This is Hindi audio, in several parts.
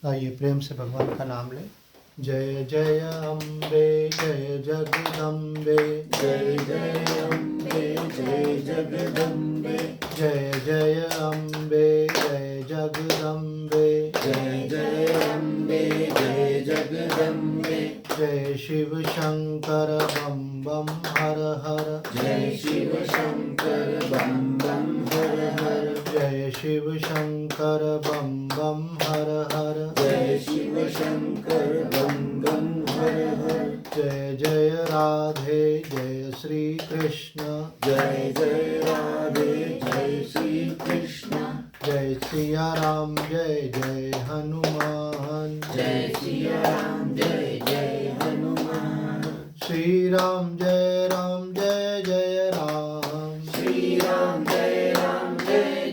आइए प्रेम से भगवान का नाम लें। जय जय अम्बे जय जगदम्बे, जय जय अम्बे जय जगदम्बे, जय जय अम्बे जय जगदम्बे, जय जय अम्बे जय जगदम्बे, जय शिव शंकर बम बम हर हर, जय शिव शंकर बम बम हर हर, जय शिव शंकर बम बम हर हर, जय शिव शंकर बम बम हर हर, जय जय राधे जय श्री कृष्ण, जय जय राधे जय श्री कृष्ण, जय सिया राम जय जय हनुमान, जय सिया राम जय जय हनुमान, श्री राम जय जय राम, श्री राम जय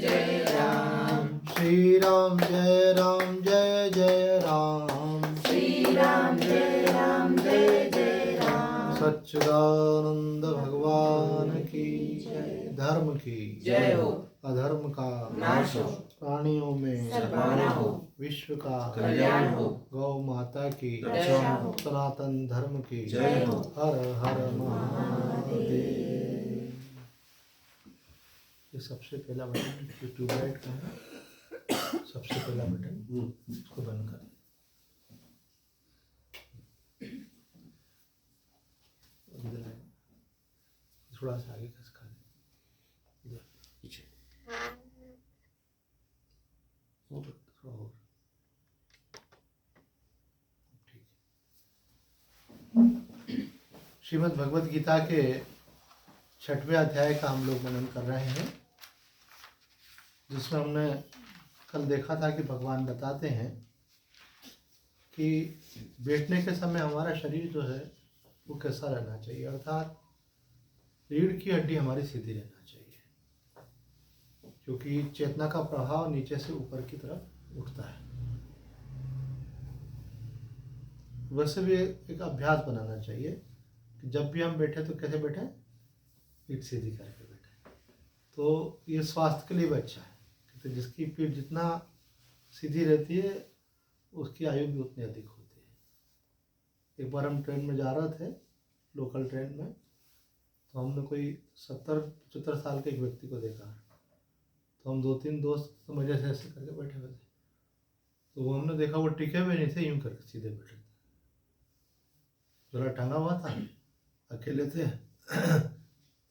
जय राम, श्री राम जय जय राम, श्री राम जय जय राम, सच्चिदानंद भगवान की जय। धर्म की जय हो, अधर्म का नाश हो, प्राणियों में सद्भावना हो, विश्व का कल्याण हो, गौ माता की रक्षा हो, सनातन धर्म की जय हो। हर हर महादेव। ये सबसे पहला बटन ट्यूबलाइट का है, सबसे पहला बटन इसको बंद कर। थोड़ा सा आगे खसका दे, पीछे थोड़ा और ठीक। श्रीमद् भगवत गीता के 6वें अध्याय का हम लोग मनन कर रहे हैं, जिसमें हमने कल देखा था कि भगवान बताते हैं कि बैठने के समय हमारा शरीर जो है वो कैसा रहना चाहिए, अर्थात रीढ़ की हड्डी हमारी सीधी रहना चाहिए, क्योंकि चेतना का प्रभाव नीचे से ऊपर की तरफ उठता है। वैसे भी एक अभ्यास बनाना चाहिए कि जब भी हम बैठे तो कैसे बैठे, पीठ सीधी करके बैठे। तो ये स्वास्थ्य के लिए भी अच्छा है, तो जिसकी पीठ जितना सीधी रहती है उसकी आयु भी उतनी अधिक होती है। एक बार हम ट्रेन में जा रहे थे, लोकल ट्रेन में, तो हमने कोई 70-75 साल के एक व्यक्ति को देखा। तो हम 2-3 दोस्त तो मजे से ऐसे करके बैठे हुए थे, तो वो हमने देखा वो टिके हुए नहीं थे, यूं करके सीधे बैठे थे, झोला टंगा हुआ था, अकेले थे।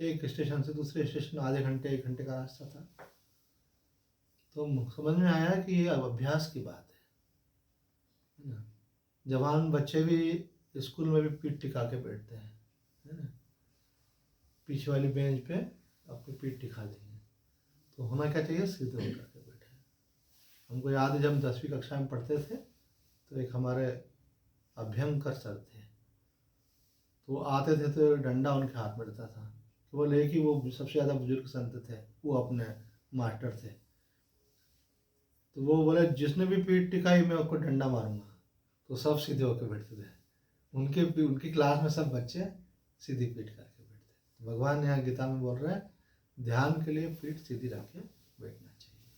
एक स्टेशन से दूसरे स्टेशन आधे घंटे 1 घंटे का रास्ता था। तो समझ में आया कि ये अभ्यास की बात है ना। जवान बच्चे भी स्कूल में भी पीठ टिका के बैठते हैं, है ना, पीछे वाली बेंच पे आपको पीठ टिका देंगे। तो होना क्या चाहिए, सीधे होकर के बैठे। हमको याद है जब 10वीं कक्षा में पढ़ते थे तो एक हमारे अभ्यंकर सर थे, तो वो आते थे तो डंडा उनके हाथ में रहता था। केवल एक ही वो सबसे ज़्यादा बुजुर्ग संत थे, वो अपने मास्टर थे। तो वो बोले जिसने भी पीठ टिकाई मैं उसको डंडा मारूंगा। तो सब सीधे होकर बैठते थे। उनकी क्लास में सब बच्चे सीधी पीठ करके बैठते। तो भगवान यहाँ गीता में बोल रहे हैं ध्यान के लिए पीठ सीधी रख के बैठना चाहिए।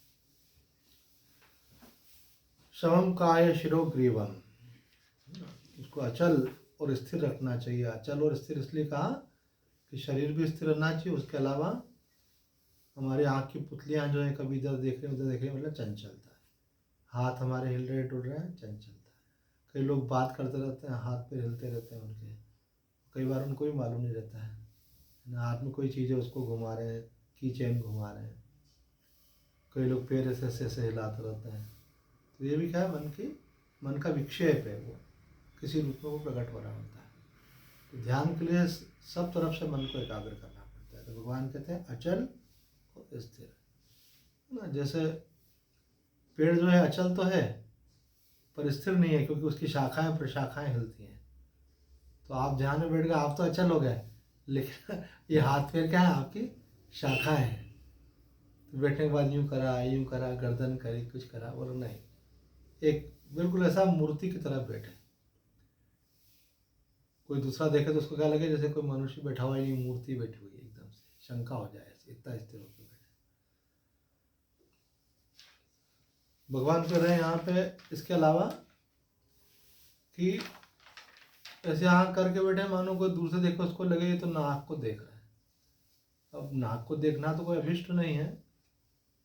समम काय शिरो ग्रीवम, उसको अचल और स्थिर रखना चाहिए। अचल और स्थिर इसलिए कहा कि शरीर भी स्थिर रहना चाहिए, उसके अलावा हमारी आँख की पुतलियाँ जो है कभी इधर देख रहे उधर देख रहे, मतलब चंचलता है। हाथ हमारे हिल रहे टुल रहे हैं, चंचलता है। कई लोग बात करते रहते हैं, हाथ पे हिलते रहते हैं उनके, कई बार उनको भी मालूम नहीं रहता है ना, हाथ में कोई चीज़ है उसको घुमा रहे हैं, की चेन घुमा रहे हैं। कई लोग पैर ऐसे ऐसे हिलाते रहते हैं। तो ये भी क्या है, मन का विक्षेप है, वो किसी रूप में वो प्रकट हो रहा होता है। तो ध्यान के लिए सब तरफ से मन को एकाग्र करना पड़ता है। तो भगवान कहते हैं अचल और स्थिर ना। जैसे पेड़ जो है अचल तो है पर स्थिर नहीं है, क्योंकि उसकी शाखाएं प्रशाखाएं हिलती हैं। तो आप ध्यान में बैठ गए, आप तो अचल हो गए, लेकिन ये हाथ पैर क्या है, आपकी शाखाएं हैं। तो बैठने के बाद यूँ करा, गर्दन करी, कुछ करा, और नहीं, एक बिल्कुल ऐसा मूर्ति की तरह बैठे। कोई दूसरा देखे तो उसको क्या लगे जैसे कोई मनुष्य बैठा हुआ है, नहीं मूर्ति बैठी हुई है, एकदम से शंका हो जाए, इतना स्थिर होकर बैठे। भगवान कह रहे हैं यहाँ पे इसके अलावा कि ऐसे आँख करके बैठे, मानो कोई दूर से देखे उसको लगे ये तो नाक को देख रहा है। अब नाक को देखना तो कोई अभिष्ट नहीं है।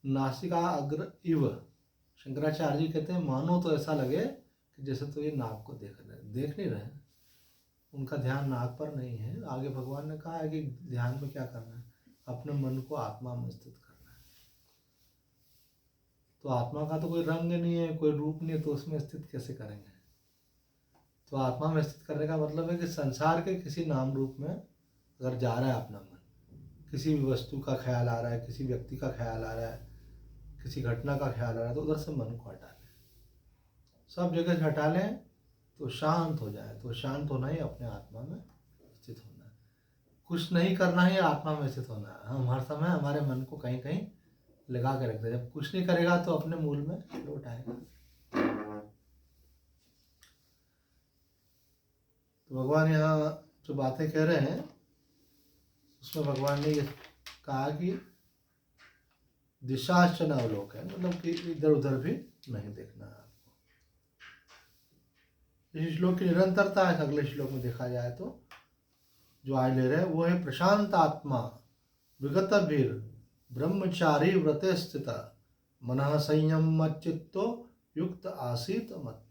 नासिका अग्र इव, शंकराचार्य जी कहते हैं मानो तो ऐसा लगे कि जैसे तो ये नाक को देख रहे हैं, देख नहीं रहे हैं, उनका ध्यान नाक पर नहीं है। आगे भगवान ने कहा है कि ध्यान में क्या करना है, अपने मन को आत्मा में स्थित करना है। तो आत्मा का तो कोई रंग नहीं है, कोई रूप नहीं है, तो उसमें स्थित कैसे करेंगे। तो आत्मा में स्थित करने का मतलब है कि संसार के किसी नाम रूप में अगर जा रहा है अपना मन, किसी भी वस्तु का ख्याल आ रहा है, किसी व्यक्ति का ख्याल आ रहा है, किसी घटना का ख्याल आ रहा है, तो उधर से मन को हटा लें, सब जगह से हटा लें तो शांत हो जाए। तो शांत होना ही अपने आत्मा में स्थित होना है, कुछ नहीं करना ही आत्मा में स्थित होना है। हम हर समय हमारे मन को कहीं कहीं लगा के रखते हैं, जब कुछ नहीं करेगा तो अपने मूल में लौट आएगा। तो भगवान यहाँ जो बातें कह रहे हैं उसमें भगवान ने ये कहा कि दिशाचन अवलोकन, मतलब कि इधर उधर भी नहीं देखना है आपको। इस श्लोक की निरंतरता है, अगले श्लोक में देखा जाए तो जो आज ले रहे हैं वो है प्रशांत आत्मा विगत भीर ब्रह्मचारी व्रते स्थित मनः संयम चित्तो युक्त आसीत मत्परा।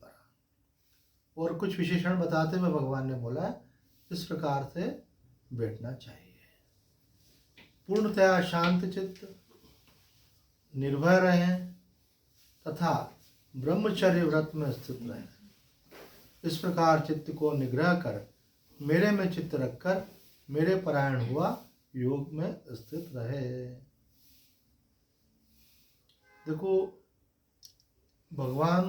और कुछ विशेषण बताते हुए भगवान ने बोला इस प्रकार से बैठना चाहिए, पूर्णतया शांत चित्त, निर्भय रहें तथा ब्रह्मचर्य व्रत में स्थित रहें। इस प्रकार चित्त को निग्रह कर मेरे में चित्त रखकर मेरे परायण हुआ योग में स्थित रहे। देखो, भगवान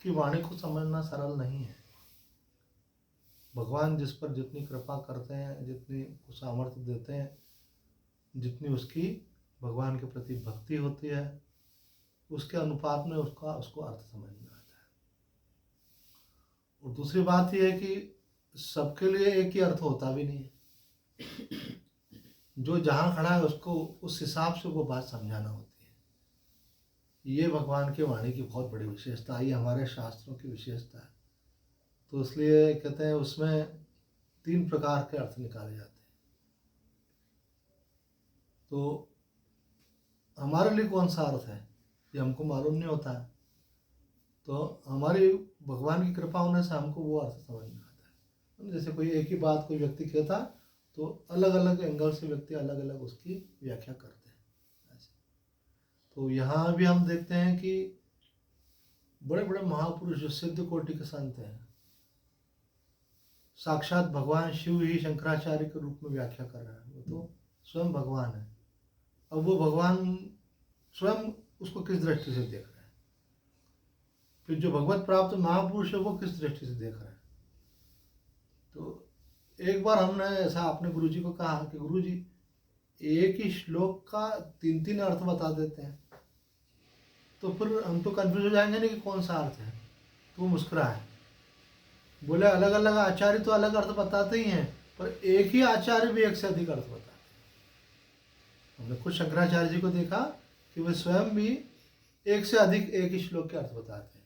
की वाणी को समझना सरल नहीं है। भगवान जिस पर जितनी कृपा करते हैं, जितनी सामर्थ्य देते हैं, जितनी उसकी भगवान के प्रति भक्ति होती है, उसके अनुपात में उसको अर्थ समझ में आता है। और दूसरी बात यह है कि सबके लिए एक ही अर्थ होता भी नहीं है। जो जहाँ खड़ा है उसको उस हिसाब से वो बात समझाना होती है। ये भगवान की वाणी की बहुत बड़ी विशेषता है, ये हमारे शास्त्रों की विशेषता है। तो इसलिए कहते हैं उसमें 3 प्रकार के अर्थ निकाले जाते हैं। तो हमारे लिए कौन सा अर्थ है ये हमको मालूम नहीं होता है, तो हमारी भगवान की कृपा होने से हमको वो अर्थ समझ में आता है। जैसे कोई एक ही बात कोई व्यक्ति कहता तो अलग अलग एंगल से व्यक्ति अलग अलग उसकी व्याख्या करते हैं। ऐसे तो यहाँ भी हम देखते हैं कि बड़े बड़े महापुरुष जो सिद्ध कोटि के संत हैं, साक्षात भगवान शिव ही शंकराचार्य के रूप में व्याख्या कर रहे हैं, वो तो स्वयं भगवान है। अब वो भगवान स्वयं उसको किस दृष्टि से देख रहे हैं, फिर जो भगवत प्राप्त महापुरुष है वो किस दृष्टि से देख रहे हैं। तो एक बार हमने ऐसा अपने गुरुजी को कहा कि गुरुजी एक ही श्लोक का 3 अर्थ बता देते हैं, तो फिर हम तो कंफ्यूज हो जाएंगे नहीं कि कौन सा अर्थ है। तो वो मुस्कुराए, बोले अलग अलग आचार्य तो अलग अर्थ बताते ही हैं, पर एक ही आचार्य भी एक से अधिक अर्थ बताते हैं। हमने खुद शंकराचार्य जी को देखा कि वे स्वयं भी एक से अधिक एक ही श्लोक के अर्थ बताते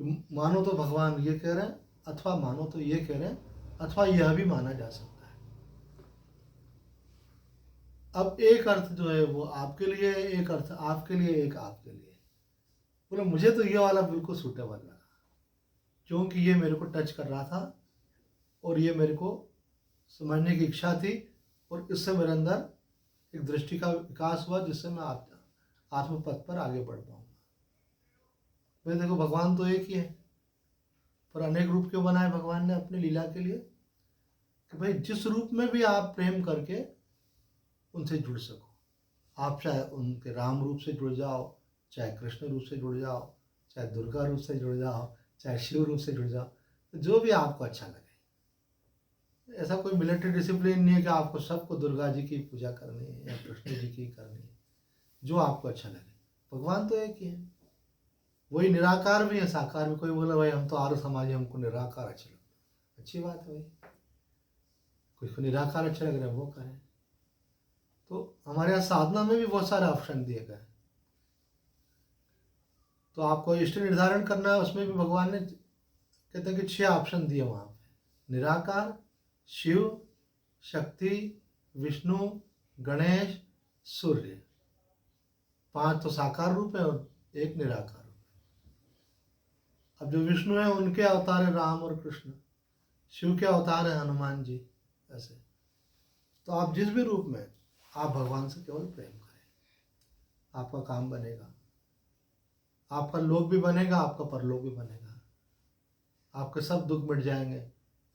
हैं। मानो तो भगवान ये कह रहे हैं, अथवा मानो तो ये कह रहे हैं, अथवा यह भी माना जा सकता है। अब एक अर्थ जो है वो आपके लिए, एक अर्थ आपके लिए, एक आपके लिए। बोले मुझे तो ये वाला बिल्कुल सूटेबल लगा, क्योंकि ये मेरे को टच कर रहा था और ये मेरे को समझने की इच्छा थी, और इससे मेरे अंदर एक दृष्टि का विकास हुआ जिससे मैं आत्मपथ पर आगे बढ़ पाऊंगा। भाई देखो, भगवान तो एक ही है, पर अनेक रूप क्यों बनाए भगवान ने अपनी लीला के लिए, कि भाई जिस रूप में भी आप प्रेम करके उनसे जुड़ सको। आप चाहे उनके राम रूप से जुड़ जाओ, चाहे कृष्ण रूप से जुड़ जाओ, चाहे दुर्गा रूप से जुड़ जाओ, चाहे शिव रूप से जुड़ जाओ, तो जो भी आपको अच्छा लगे। ऐसा कोई मिलिट्री डिसिप्लिन नहीं है कि आपको सबको दुर्गा जी की पूजा करनी है या कृष्ण जी की करनी है, जो आपको अच्छा लगे। भगवान तो एक ही है, वही निराकार भी है, साकार भी। कोई बोला भाई हम तो आर्य समाज है, हमको निराकार अच्छा लगता है, अच्छी बात है भाई, कोई को निराकार अच्छा लग रहा है वो करें। तो हमारे यहाँ साधना में भी बहुत सारे ऑप्शन दिए गए। तो आपको इष्ट निर्धारण करना है, उसमें भी भगवान ने कहते हैं कि 6 ऑप्शन दिए वहाँ पे। निराकार, शिव, शक्ति, विष्णु, गणेश, सूर्य। 5 तो साकार रूप है और 1 निराकार रूप है। अब जो विष्णु है उनके अवतार है राम और कृष्ण, शिव के अवतार है हनुमान जी। ऐसे तो आप जिस भी रूप में, आप भगवान से केवल प्रेम करें, आपका काम बनेगा, आपका लोक भी बनेगा, आपका परलोक भी बनेगा, आपके सब दुख मिट जाएंगे।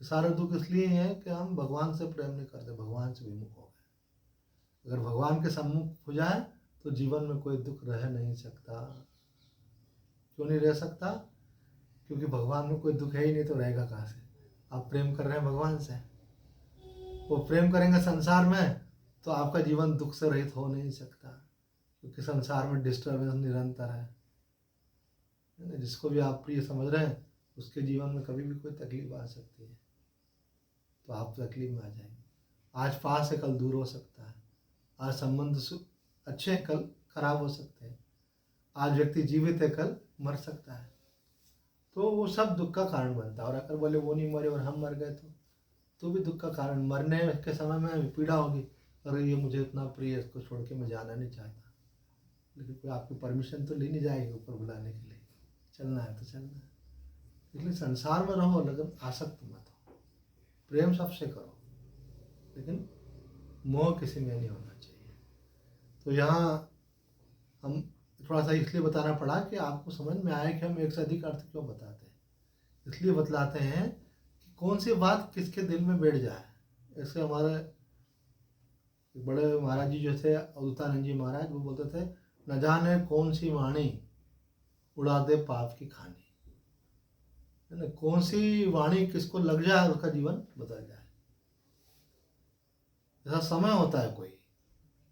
सारे दुख इसलिए हैं कि हम भगवान से प्रेम नहीं करते, भगवान से विमुख हो गए। अगर भगवान के सम्मुख हो जाए तो जीवन में कोई दुख रह नहीं सकता। क्यों नहीं रह सकता? क्योंकि भगवान में कोई दुख है ही नहीं, तो रहेगा कहाँ से? आप प्रेम कर रहे हैं भगवान से, वो प्रेम करेंगे संसार में तो आपका जीवन दुख से रहित हो नहीं सकता, क्योंकि संसार में डिस्टर्बेंस निरंतर है। जिसको भी आप प्रिय समझ रहे हैं उसके जीवन में कभी भी कोई तकलीफ आ सकती है, तो आप तकलीफ में आ जाएंगे। आज पास है, कल दूर हो सकता है। आज संबंध अच्छे हैं, कल खराब हो सकते हैं। आज व्यक्ति जीवित है, कल मर सकता है। तो वो सब दुख का कारण बनता है। और अगर बोले वो नहीं मरे और हम मर गए तो भी दुख का कारण। मरने के समय में पीड़ा होगी, अरे ये मुझे इतना प्रिय है, इसको छोड़ के मैं जाना नहीं चाहता, लेकिन कोई आपकी परमिशन तो ले नहीं जाएगी ऊपर बुलाने के लिए। चलना है तो चलना है। इसलिए संसार में रहो लेकिन आसक्त मत हो, प्रेम सबसे करो, लेकिन मोह किसी में नहीं होना चाहिए। तो यहाँ हम थोड़ा सा इसलिए बताना पड़ा कि आपको समझ में आए कि हम एक से अधिक अर्थ क्यों बताते हैं। इसलिए बतलाते हैं कि कौन सी बात किसके दिल में बैठ जाए। ऐसे हमारे बड़े महाराज जी जो थे, अवधूतानंद जी महाराज, वो बोलते थे, न जाने कौन सी वाणी उड़ा दे पाप की खानी। है ना, कौन सी वाणी किसको लग जाए उसका जीवन बदल जाए। ऐसा समय होता है कोई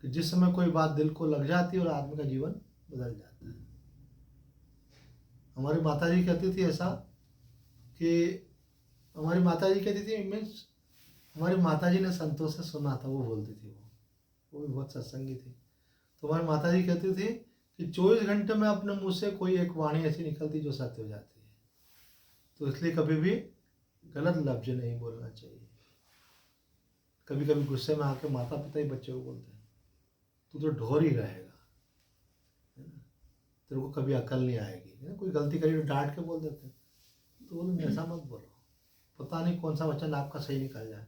कि जिस समय कोई बात दिल को लग जाती है और आदमी का जीवन बदल जाता है। हमारी माता जी कहती थी ऐसा कि हमारी माता जी कहती थी, मीन्स हमारी माता जी ने संतों से सुना था, वो बोलती थी, वो भी बहुत सत्संगी थी। तो हमारी माता जी कहती थी कि 24 घंटे में अपने मुंह से कोई एक वाणी ऐसी निकलती जो सत्य हो जाती है। तो इसलिए कभी भी गलत लफ्ज नहीं बोलना चाहिए। कभी कभी गुस्से में आके माता पिता ही बच्चे को बोलते हैं, तू तो ढोर ही रहेगा, है ना, तेरे को कभी अकल नहीं आएगी। है ना, कोई गलती करी तो डांट के बोल देते हैं। तो बोलो ऐसा मत बोलो, पता नहीं कौन सा वचन आपका सही निकल जाए।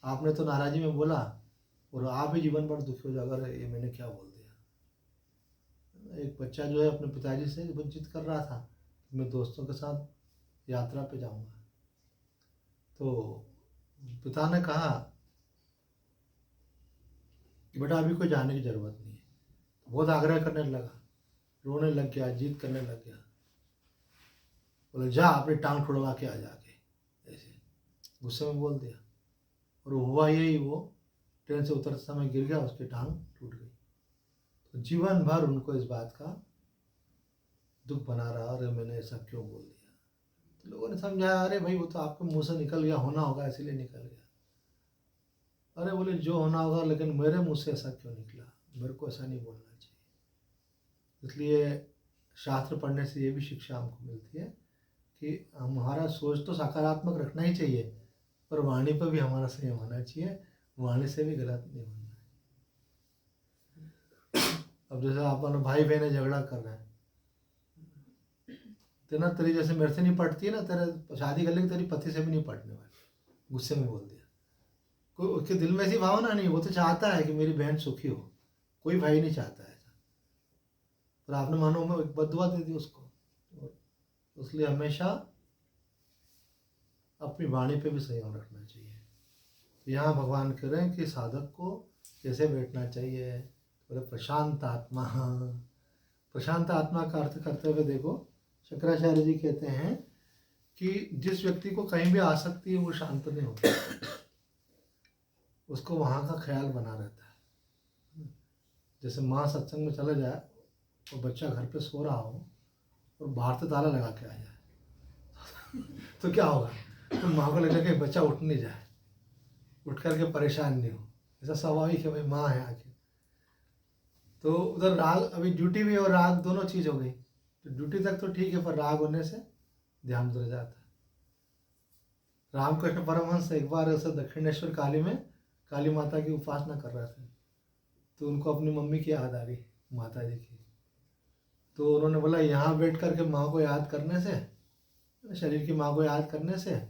आपने तो नाराजी में बोला और आप ही जीवन भर दुखी हो जाएगा, ये मैंने क्या बोल दिया। एक बच्चा जो है अपने पिताजी से जिद कर रहा था कि मैं दोस्तों के साथ यात्रा पे जाऊंगा। तो पिता ने कहा कि बेटा अभी कोई जाने की ज़रूरत नहीं है। बहुत आग्रह करने लगा, रोने लग गया, जिद करने लग गया। बोले जा अपनी टांग छुड़वा के आ जाके, ऐसे गुस्से में बोल दिया। और हुआ यही, वो ट्रेन से उतरते समय गिर गया, उसकी टांग टूट गई। तो जीवन भर उनको इस बात का दुख बना रहा, अरे मैंने ऐसा क्यों बोल दिया। तो लोगों ने समझाया, अरे भाई वो तो आपके मुंह से निकल गया, होना होगा इसीलिए निकल गया। अरे बोले जो होना होगा, लेकिन मेरे मुंह से ऐसा क्यों निकला, मेरे को ऐसा नहीं बोलना चाहिए। इसलिए शास्त्र पढ़ने से ये भी शिक्षा हमको मिलती है कि हमारा सोच तो सकारात्मक रखना ही चाहिए, पर वाणी पर भी हमारा संयम होना चाहिए, वाणी से भी गलत नहीं होना है। अब जैसे अपन भाई बहन झगड़ा कर रहे हैं, तेना तेरी जैसे मेरे से नहीं पटती है ना, तेरे शादी कर लेगी तेरी पति से भी नहीं पटने वाली, गुस्से में बोल दिया। कोई उसके दिल में ऐसी भावना नहीं, वो तो चाहता है कि मेरी बहन सुखी हो, कोई भाई नहीं चाहता है ऐसा, पर आपने मानो में एक बददुआ दे दी उसको। इसलिए हमेशा अपनी वाणी पे भी संयम रखना चाहिए। तो यहाँ भगवान कह रहे हैं कि साधक को कैसे बैठना चाहिए, बोले प्रशांत आत्मा। प्रशांत आत्मा का अर्थ करते हुए देखो, शंकराचार्य जी कहते हैं कि जिस व्यक्ति को कहीं भी आसक्ति है वो शांत नहीं होता, उसको वहाँ का ख्याल बना रहता है। जैसे माँ सत्संग में चला जाए और बच्चा घर पे सो रहा हो और बाहर से ताला लगा के आ जाए तो क्या होगा, तो माँ को लगेगा कि बच्चा उठ नहीं जाए, उठ करके परेशान नहीं हो। ऐसा स्वाभाविक है, भाई माँ है आके। तो उधर राग, अभी ड्यूटी भी और राग दोनों चीज़ हो गई। तो ड्यूटी तक तो ठीक है, पर राग होने से ध्यान उतर जाता है। रामकृष्ण परमहंस एक बार ऐसे दक्षिणेश्वर काली में काली माता की उपासना कर रहे थे, तो उनको अपनी मम्मी की याद आ गई, माता जी की। तो उन्होंने बोला यहाँ बैठ करके माँ को याद करने से, शरीर की माँ को याद करने से,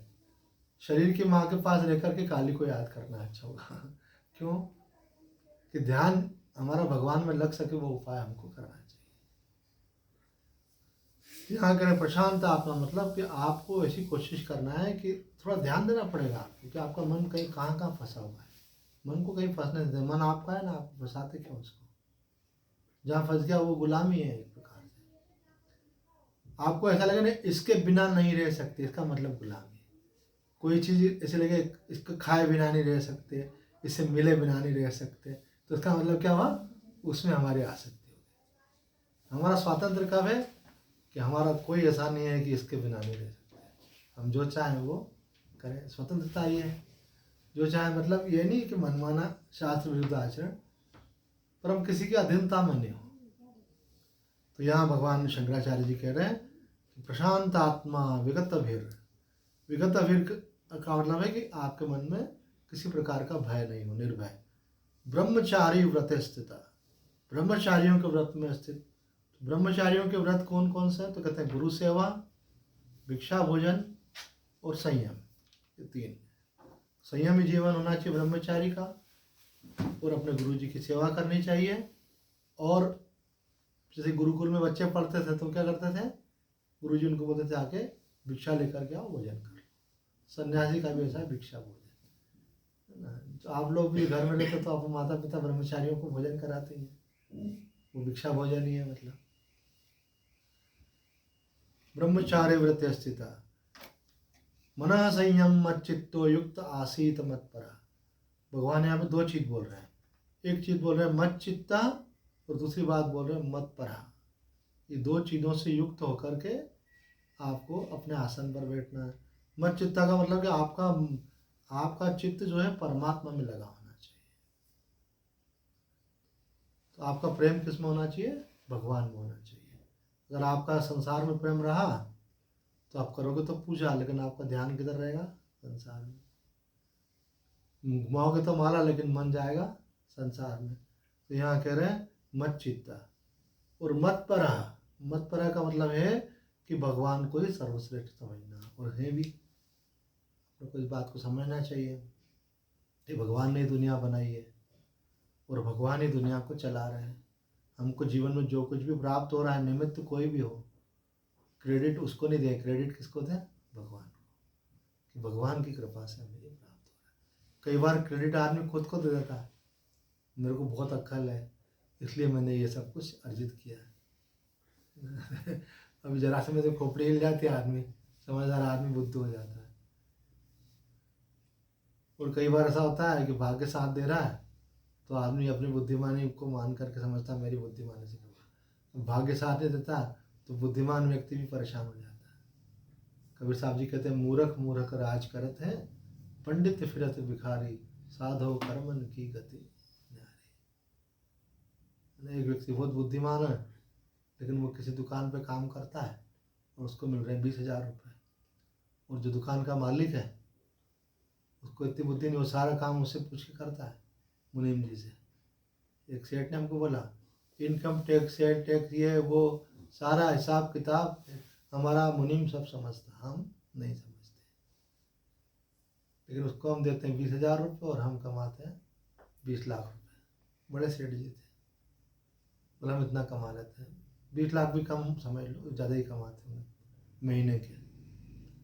शरीर की माँ के पास रह करके काली को याद करना अच्छा होगा। क्यों? कि ध्यान हमारा भगवान में लग सके, वो उपाय हमको करना चाहिए। यहाँ करें प्रशांत आत्मा, मतलब कि आपको ऐसी कोशिश करना है कि थोड़ा ध्यान देना पड़ेगा आपको, क्योंकि आपका मन कहीं कहाँ कहाँ फंसा हुआ है। मन को कहीं फंसने देते, मन आपका है ना, आप फंसाते क्यों उसको? जहाँ फंस गया वो गुलामी है एक प्रकार से। आपको ऐसा लगे नहीं इसके बिना नहीं रह सकते, इसका मतलब गुलामी है। कोई चीज़ ऐसे लगे इसको खाए बिना नहीं रह सकते, इससे मिले बिना नहीं रह सकते, तो इसका मतलब क्या हुआ? उसमें हमारी आसक्ति होगी। हमारा स्वातंत्र कब है? कि हमारा कोई ऐसा नहीं है कि इसके बिना नहीं रह सकते, हम जो चाहें वो करें, स्वतंत्रता ये है। जो चाहे मतलब ये नहीं कि मनमाना शास्त्र विरुद्ध आचरण, पर हम किसी की अधीनता में नहीं हो। तो यहाँ भगवान शंकराचार्य जी कह रहे हैं कि प्रशांत आत्मा विगत अभिर। विगत अभिर का मतलब है कि आपके मन में किसी प्रकार का भय नहीं हो, निर्भय। ब्रह्मचारी व्रत स्थित, ब्रह्मचारियों के व्रत में स्थित। ब्रह्मचारियों के व्रत कौन कौन से हैं? तो कहते हैं गुरु सेवा, भिक्षा भोजन और संयम, ये तीन। संयमी जीवन होना चाहिए ब्रह्मचारी का, और अपने गुरु जी की सेवा करनी चाहिए। और जैसे गुरुकुल में बच्चे पढ़ते थे तो क्या करते थे? गुरु जी उनको बोलते थे आके भिक्षा लेकर के आओ, भोजन कर लो। सन्यासी का भी ऐसा है, भिक्षा भोजन, है ना। तो आप लोग भी घर में रहते तो आप माता पिता ब्रह्मचारियों को भोजन कराते हैं, वो भिक्षा भोजन ही है। मतलब ब्रह्मचार्य व्रत स्थिता मन संयम मच्चित्तो युक्त आसीत मत्परा। भगवान यहाँ पे दो चीज बोल रहे हैं। एक चीज बोल रहे हैं मत चित्ता, और दूसरी बात बोल रहे हैं मत परा। ये दो चीज़ों से युक्त होकर के आपको अपने आसन पर बैठना है। मत चित्ता का मतलब कि आपका चित्त जो है परमात्मा में लगा होना चाहिए। तो आपका प्रेम किस में होना चाहिए? भगवान में होना चाहिए। अगर आपका संसार में प्रेम रहा तो आप करोगे तो पूजा, लेकिन आपका ध्यान किधर रहेगा? संसार में। घुमाओगे तो माला, लेकिन मन जाएगा संसार में। तो यहाँ कह रहे हैं मत चित्ता और मत परा। मत परा का मतलब है कि भगवान को ही सर्वश्रेष्ठ समझना, और है भी। आपको इस बात को समझना चाहिए कि भगवान ने दुनिया बनाई है और भगवान ही दुनिया को चला रहे हैं। हमको जीवन में जो कुछ भी प्राप्त हो रहा है, निमित्त कोई भी हो, क्रेडिट उसको नहीं दे। क्रेडिट किसको दें? भगवान को, कि भगवान की कृपा से हमें ये प्राप्त हो रहा है। कई बार क्रेडिट आदमी खुद को दे देता है, मेरे को बहुत अक्ल है इसलिए मैंने ये सब कुछ अर्जित किया है। अभी जरा से में तो खोपड़ी हिल जाती है, आदमी समझदार आदमी बुद्धू हो जाता है। और कई बार ऐसा होता है कि भाग्य साथ दे रहा है तो आदमी अपनी बुद्धिमानी को मान करके समझता है मेरी बुद्धिमानी से होगा। भाग्य साथ नहीं देता तो बुद्धिमान व्यक्ति भी परेशान हो जाता है। कबीर साहब जी कहते हैं मूर्ख मूर्ख राज करत है, पंडित फिरत भिखारी, साधो कर्मन की गति न्यारी। एक व्यक्ति बहुत बुद्धिमान है, लेकिन वो किसी दुकान पे काम करता है और उसको मिल रहे हैं 20,000 रुपये, और जो दुकान का मालिक है उसको इतनी बुद्धि नहीं, वो सारा काम उससे पूछ के करता है मुनीम जी से। एक सेठ ने हमको बोला इनकम टैक्स, सेल टैक्स, ये वो सारा हिसाब किताब हमारा मुनीम सब समझता, हम नहीं समझते। लेकिन उसको हम देते हैं 20,000 रुपये और हम कमाते हैं 20 लाख रुपये। बड़े सेठ जी थे, बोला हम इतना कमा लेते हैं। 20 लाख भी कम समझ लो, ज़्यादा ही कमाते हैं महीने के,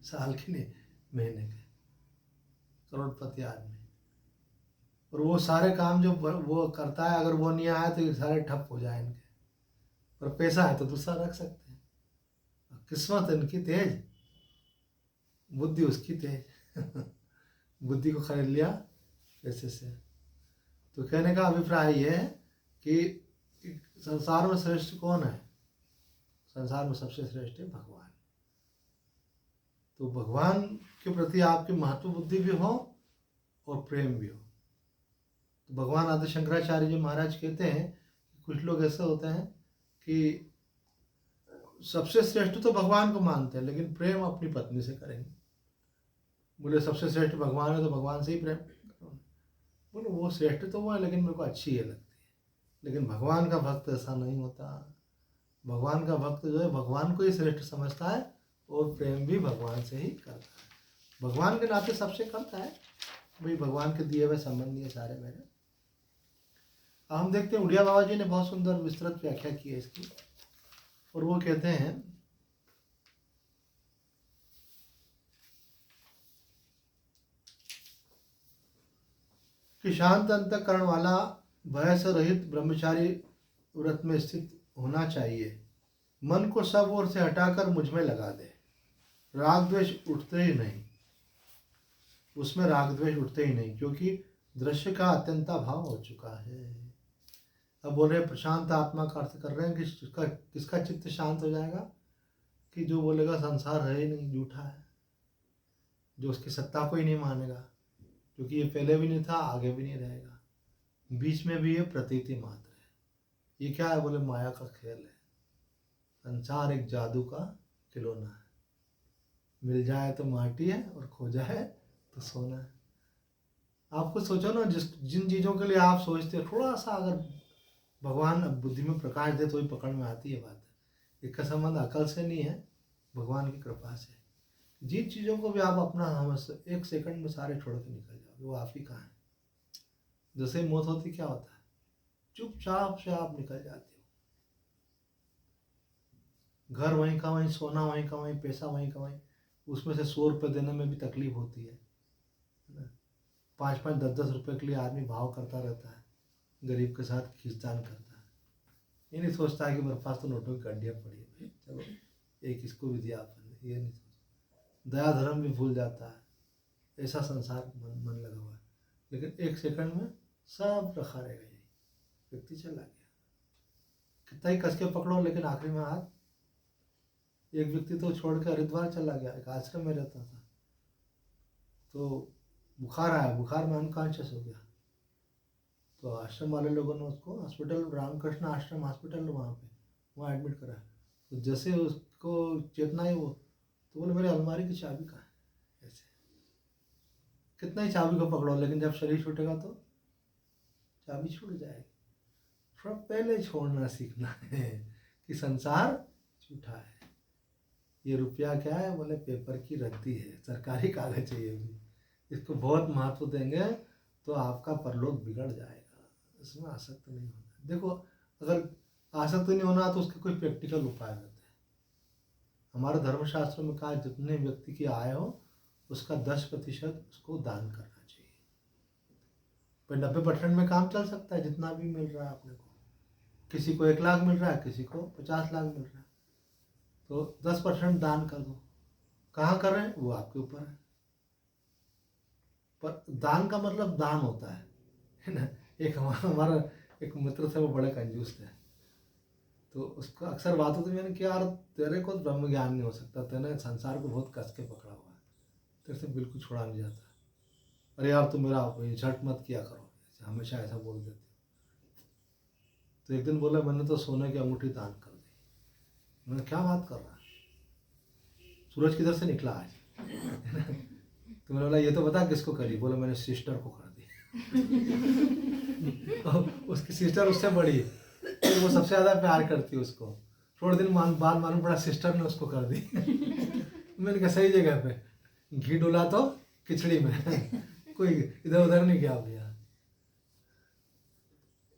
साल के नहीं, महीने के। करोड़पति आदमी, और वो सारे काम जो वो करता है, अगर वो नहीं आया तो ये सारे ठप हो जाए इनके। और पैसा है तो दूसरा रख सकते हैं। किस्मत इनकी तेज, बुद्धि उसकी तेज। बुद्धि को खरीद लिया पैसे से। तो कहने का अभिप्राय ये है कि संसार में श्रेष्ठ कौन है? संसार में सबसे श्रेष्ठ है भगवान। तो भगवान के प्रति आपकी महत्व बुद्धि भी हो और प्रेम भी हो। तो भगवान आदि शंकराचार्य जी महाराज कहते हैं कि कुछ लोग ऐसे होते हैं कि सबसे श्रेष्ठ तो भगवान को मानते हैं, लेकिन प्रेम अपनी पत्नी से करेंगे। बोले सबसे श्रेष्ठ भगवान है तो भगवान से ही प्रेम करो। बोले वो श्रेष्ठ तो वो है, लेकिन मेरे को अच्छी ये लगती है। लेकिन भगवान का भक्त ऐसा नहीं होता। भगवान का भक्त जो है भगवान को ही श्रेष्ठ समझता है और प्रेम भी भगवान से ही करता है। भगवान के नाते सबसे करता है, भाई भगवान के दिए हुए संबंध ये सारे मेरे। अब हम देखते हैं उड़िया बाबा जी ने बहुत सुंदर विस्तृत व्याख्या की है इसकी, और वो कहते हैं कि शांत अंतःकरण वाला भय से रहित ब्रह्मचारी व्रत में स्थित होना चाहिए। मन को सब ओर से हटाकर मुझ में लगा दे। राग द्वेष उठते ही नहीं, उसमें राग द्वेष उठते ही नहीं, क्योंकि दृश्य का अत्यंता भाव हो चुका है। अब बोल रहे प्रशांत आत्मा का अर्थ कर रहे हैं कि किसका चित्त शांत हो जाएगा? कि जो बोलेगा संसार है ही नहीं, झूठा है, जो उसकी सत्ता को ही नहीं मानेगा, क्योंकि ये पहले भी नहीं था, आगे भी नहीं रहेगा, बीच में भी ये प्रतीति मात्र है। ये क्या है? बोले माया का खेल है। संसार एक जादू का खिलौना है, मिल जाए तो माटी है और खो जाए तो सोना है। आपको सोचो ना, जिन चीज़ों के लिए आप सोचते हो, थोड़ा सा अगर भगवान बुद्धि में प्रकाश दे तो ही पकड़ में आती है बात। इसका संबंध अकल से नहीं है, भगवान की कृपा से। जिन चीज़ों को भी आप अपना एक सेकंड में सारे छोड़ के निकल जाओगे, वो आप ही कहाँ है। जैसे मौत होती क्या होता है? चुपचाप से आप निकल जाते हो। घर वहीं का वहीं, सोना वहीं का वहीं, पैसा वहीं का वहीं, उसमें से 100 रुपये देने में भी तकलीफ होती है ना। 5-5, 10-10 रुपये के लिए आदमी भाव करता रहता है, गरीब के साथ खींचतान करता है। ये नहीं सोचता है कि मेरे पास तो नोटों की गड्डियाँ पड़ी है, भाई चलो एक इसको भी दिया आपने, ये नहीं सोचता। दया धर्म भी भूल जाता है। ऐसा संसार मन लगा हुआ है। लेकिन एक सेकंड में सब रखा रहेगा, यही व्यक्ति चला गया। कितना ही कस के पकड़ो, लेकिन आखिरी में हाथ। एक व्यक्ति तो छोड़ के हरिद्वार चला गया, एक आश्रम में रहता था, तो बुखार आया, बुखार में अनकॉन्शियस हो गया। तो आश्रम वाले लोगों ने उसको हॉस्पिटल, रामकृष्ण आश्रम हॉस्पिटल वहाँ एडमिट करा। तो जैसे उसको चेतना ही वो, तो बोले मेरे अलमारी की चाबी कहाँ है। ऐसे कितना ही चाबी को पकड़ो, लेकिन जब शरीर छूटेगा तो चाबी छूट जाएगी। थोड़ा पहले छोड़ना सीखना है कि संसार झूठा है। ये रुपया क्या है? बोले पेपर की रद्दी है, सरकारी कागज है। ये भी इसको बहुत महत्व देंगे तो आपका परलोक बिगड़ जाएगा। इसमें आसक्त नहीं होना। देखो, अगर आसक्त नहीं होना तो उसके कोई प्रैक्टिकल उपाय होते हैं। हमारे धर्मशास्त्र में कहा, जितने व्यक्ति की आय हो उसका 10% उसको दान करना चाहिए। पर 90% में काम चल सकता है, जितना भी मिल रहा है अपने को। किसी को 1 लाख मिल रहा है, किसी को 50 लाख मिल रहा है, तो 10% दान कर दो। कहाँ कर रहे हैं वो आपके ऊपर है। पर दान का मतलब दान होता है ना। एक हमारा एक मित्र थे, वो बड़े कंजूस थे। तो उसको अक्सर बात होती, मैंने कि यार तेरे को ब्रह्म ज्ञान नहीं हो सकता, तेने संसार को बहुत कस के पकड़ा हुआ है, तेरे से बिल्कुल छोड़ा नहीं जाता। अरे यार तुम मेरा झट मत किया करो, हमेशा ऐसा बोल देते। तो एक दिन बोला, मैंने तो सोने की अंगूठी दान कर दी। मैंने, क्या बात कर रहा है, सूरज किधर से निकला आज? तो मैंने बोला, ये तो बता किसको करी? बोला, मैंने सिस्टर को कर दी। उसकी सिस्टर उससे बड़ी, तो वो सबसे ज़्यादा प्यार करती है उसको। थोड़े दिन बाद मालूम पड़ा सिस्टर ने उसको कर दी। मैंने कहा सही जगह पे, घी डोला तो खिचड़ी में। कोई इधर उधर नहीं गया भैया।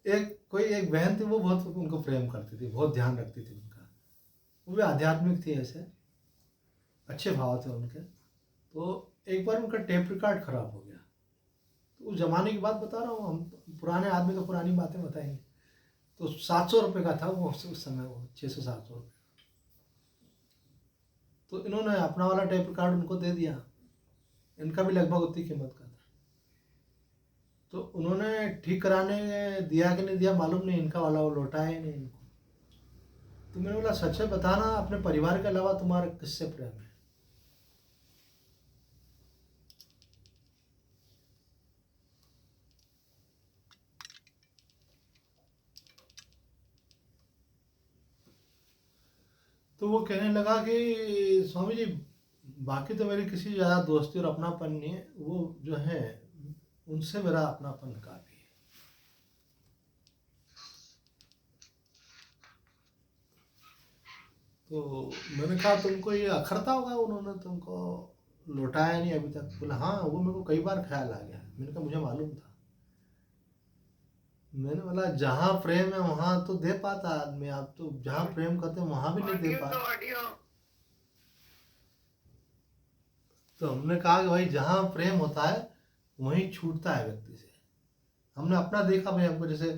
एक बहन थी, वो बहुत उनको प्रेम करती थी, बहुत ध्यान रखती थी उनका। वो भी आध्यात्मिक थी, ऐसे अच्छे भाव थे उनके। तो एक बार उनका टेप रिकॉर्ड खराब हो गया। तो उस जमाने की बात बता रहा हूँ, हम पुराने आदमी तो पुरानी बातें बताएंगे। तो 700 रुपये का था वो उस समय, वो 600-700 रुपये। तो इन्होंने अपना वाला टेप रिकॉर्ड उनको दे दिया। इनका भी लगभग उतनी कीमत का था। तो उन्होंने ठीक कराने दिया कि नहीं दिया मालूम नहीं, इनका वाला वो लौटाया ही नहीं इनको। तो मैंने बोला, सच है बताना, अपने परिवार के अलावा तुम्हारे किससे प्रेम है? तो वो कहने लगा कि स्वामी जी बाकी तो मेरी किसी से ज़्यादा दोस्ती और अपनापन नहीं है, वो जो है उनसे मेरा अपनापन काफ़ी है। तो मैंने कहा तुमको ये अखरता होगा, उन्होंने तुमको लौटाया नहीं अभी तक। बोला हाँ वो मेरे को कई बार ख्याल आ गया। मैंने कहा मुझे मालूम था। मैंने बोला जहाँ प्रेम है वहां तो दे पाता आदमी, आप तो जहाँ प्रेम करते हैं वहां भी नहीं दे पाते। तो हमने कहा कि भाई जहाँ प्रेम होता है वहीं छूटता है व्यक्ति से। हमने अपना देखा भाई, हमको जैसे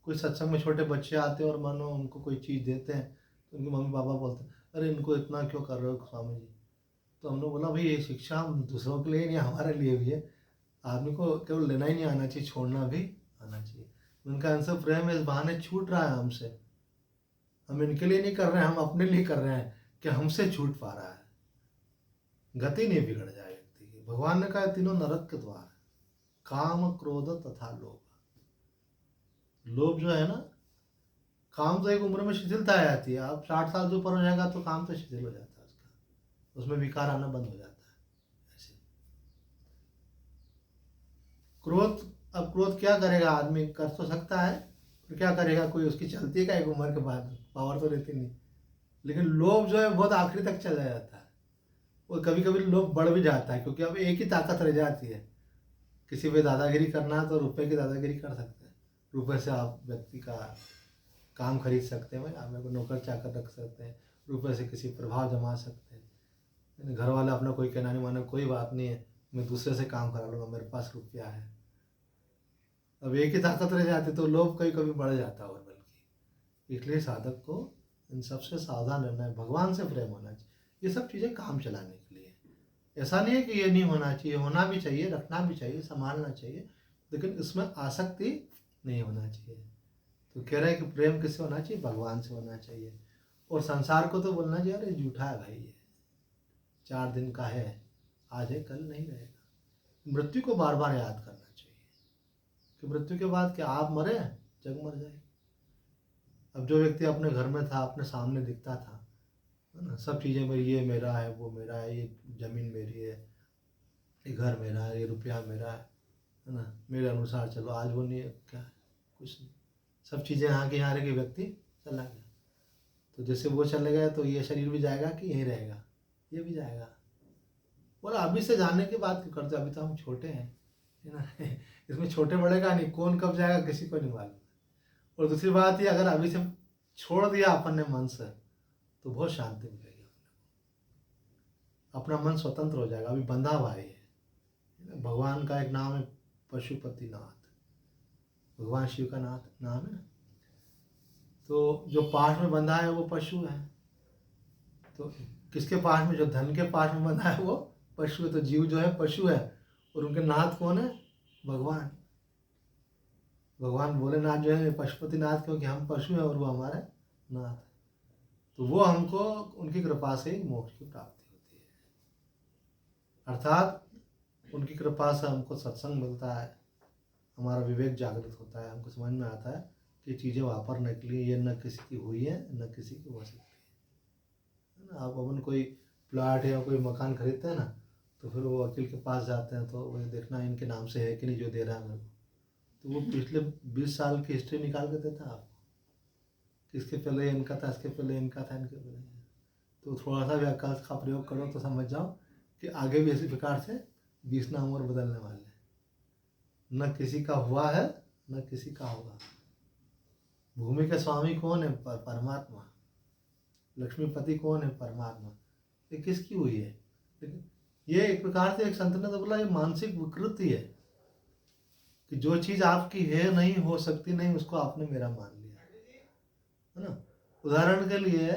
कोई सत्संग में छोटे बच्चे आते हैं और मानो उनको कोई चीज़ देते हैं तो उनके मम्मी पापा बोलते हैं अरे इनको इतना क्यों कर रहे हो स्वामी जी। तो हमने बोला भाई ये शिक्षा हम दूसरों के लिए नहीं हमारे लिए भी है। आदमी को केवल लेना ही नहीं आना चाहिए, छोड़ना भी आना चाहिए। उनका आंसर प्रेम इस बहाने छूट रहा है हमसे। हम इनके लिए नहीं कर रहे हैं, हम अपने लिए कर रहे हैं कि हमसे छूट पा रहा है, गति नहीं बिगड़ जाए व्यक्ति की। भगवान ने कहा तीनों नरक के द्वार है, काम क्रोध तथा लोभ। लोभ जो है ना, काम तो एक उम्र में शिथिलता आ जाती है। आप 60 साल जो ऊपर हो जाएगा तो काम तो शिथिल हो जाता है उसका, उसमें विकार आना बंद हो जाता है ऐसे। क्रोध, अब क्रोध क्या करेगा आदमी, कर तो सकता है पर क्या करेगा, कोई उसकी चलती है क्या एक उम्र के बाद, पावर तो रहती नहीं। लेकिन लोभ जो है बहुत आखिरी तक चला जाता है। और कभी कभी लोभ बढ़ भी जाता है क्योंकि अब एक ही ताकत रह जाती है। किसी पे दादागिरी करना है तो रुपए की दादागिरी कर सकते हैं। रुपए से आप व्यक्ति का काम खरीद सकते हैं, आप मेरे को नौकर चाकर रख सकते हैं, रुपए से किसी प्रभाव जमा सकते हैं। घर वाले अपना कोई कहना नहीं माना, कोई बात नहीं है मैं दूसरे से काम करा लूँगा, मेरे पास रुपया है। अब एक ही ताकत रह जाती तो लोभ कभी कभी बढ़ जाता और बल्कि। इसलिए साधक को इन सबसे सावधान रहना है, भगवान से प्रेम होना चाहिए। ये सब चीज़ें काम चलाने के लिए, ऐसा नहीं है कि ये नहीं होना चाहिए, होना भी चाहिए, रखना भी चाहिए, संभालना चाहिए, लेकिन इसमें आसक्ति नहीं होना चाहिए। तो कह रहे हैं कि प्रेम किससे होना चाहिए, भगवान से होना चाहिए। और संसार को तो बोलना चाहिए अरे झूठा है भाई, ये 4 दिन का है, आज है कल नहीं रहेगा। मृत्यु को बार बार याद करना चाहिए कि मृत्यु के बाद क्या आप मरे, जग मर जाएगी। अब जो व्यक्ति अपने घर में था, अपने सामने दिखता था, है ना, सब चीज़ें मेरी, ये मेरा है, वो मेरा है, ये ज़मीन मेरी है, ये घर मेरा है, ये रुपया मेरा है ना, मेरे अनुसार चलो, आज वो नहीं है, क्या है, कुछ नहीं। सब चीज़ें यहाँ के यहाँ रह के व्यक्ति चला गया। तो जैसे वो चले गए तो ये शरीर भी जाएगा कि यहीं रहेगा, ये भी जाएगा। बोला अभी से जाने की बात क्यों करते, अभी तो हम छोटे हैं, है ना। इसमें छोटे बड़े का नहीं, कौन कब जाएगा किसी को नहीं मालूम। और दूसरी बात ये, अगर अभी से छोड़ दिया अपन ने मन से तो बहुत शांति मिलेगी, अपना मन स्वतंत्र हो जाएगा। अभी बंधा हुआ है। भगवान का एक नाम है पशुपतिनाथ, भगवान शिव का नाम है। तो जो पाठ में बंधा है वो पशु है। तो किसके पाठ में, जो धन के पाठ में बंधा है वो पशु है। तो जीव जो है पशु है और उनके नाथ कौन है, भगवान। भगवान भोलेनाथ जो है पशुपतिनाथ, क्योंकि हम पशु हैं और वो हमारे नाथ है। तो वो हमको उनकी कृपा से ही मोक्ष की प्राप्ति होती है। अर्थात उनकी कृपा से हमको सत्संग मिलता है, हमारा विवेक जागृत होता है, हमको समझ में आता है कि चीज़ें वापरने के लिए ये न किसी की हुई है न किसी की हो सकती है ना। आप अपन कोई प्लाट या कोई मकान खरीदते हैं ना, तो फिर वो वकील के पास जाते हैं तो वो देखना इनके नाम से है कि नहीं जो दे रहा है मेरे को। तो वो पिछले 20 साल की हिस्ट्री निकाल के देता है आपको, किसके पहले इनका था, इसके पहले इनका था, इनके पहले। तो थोड़ा सा भी अक्ल का प्रयोग करो तो समझ जाओ कि आगे भी इसी प्रकार से 20 नाम और बदलने वाले हैं। न किसी का हुआ है न किसी का होगा। भूमि के स्वामी कौन है, परमात्मा। लक्ष्मीपति कौन है, परमात्मा। ये किसकी हुई है, लेकिन ये एक प्रकार से एक संत ने तो बोला ये मानसिक विकृति है कि जो चीज़ आपकी है नहीं, हो सकती नहीं, उसको आपने मेरा मान लिया, है ना। उदाहरण के लिए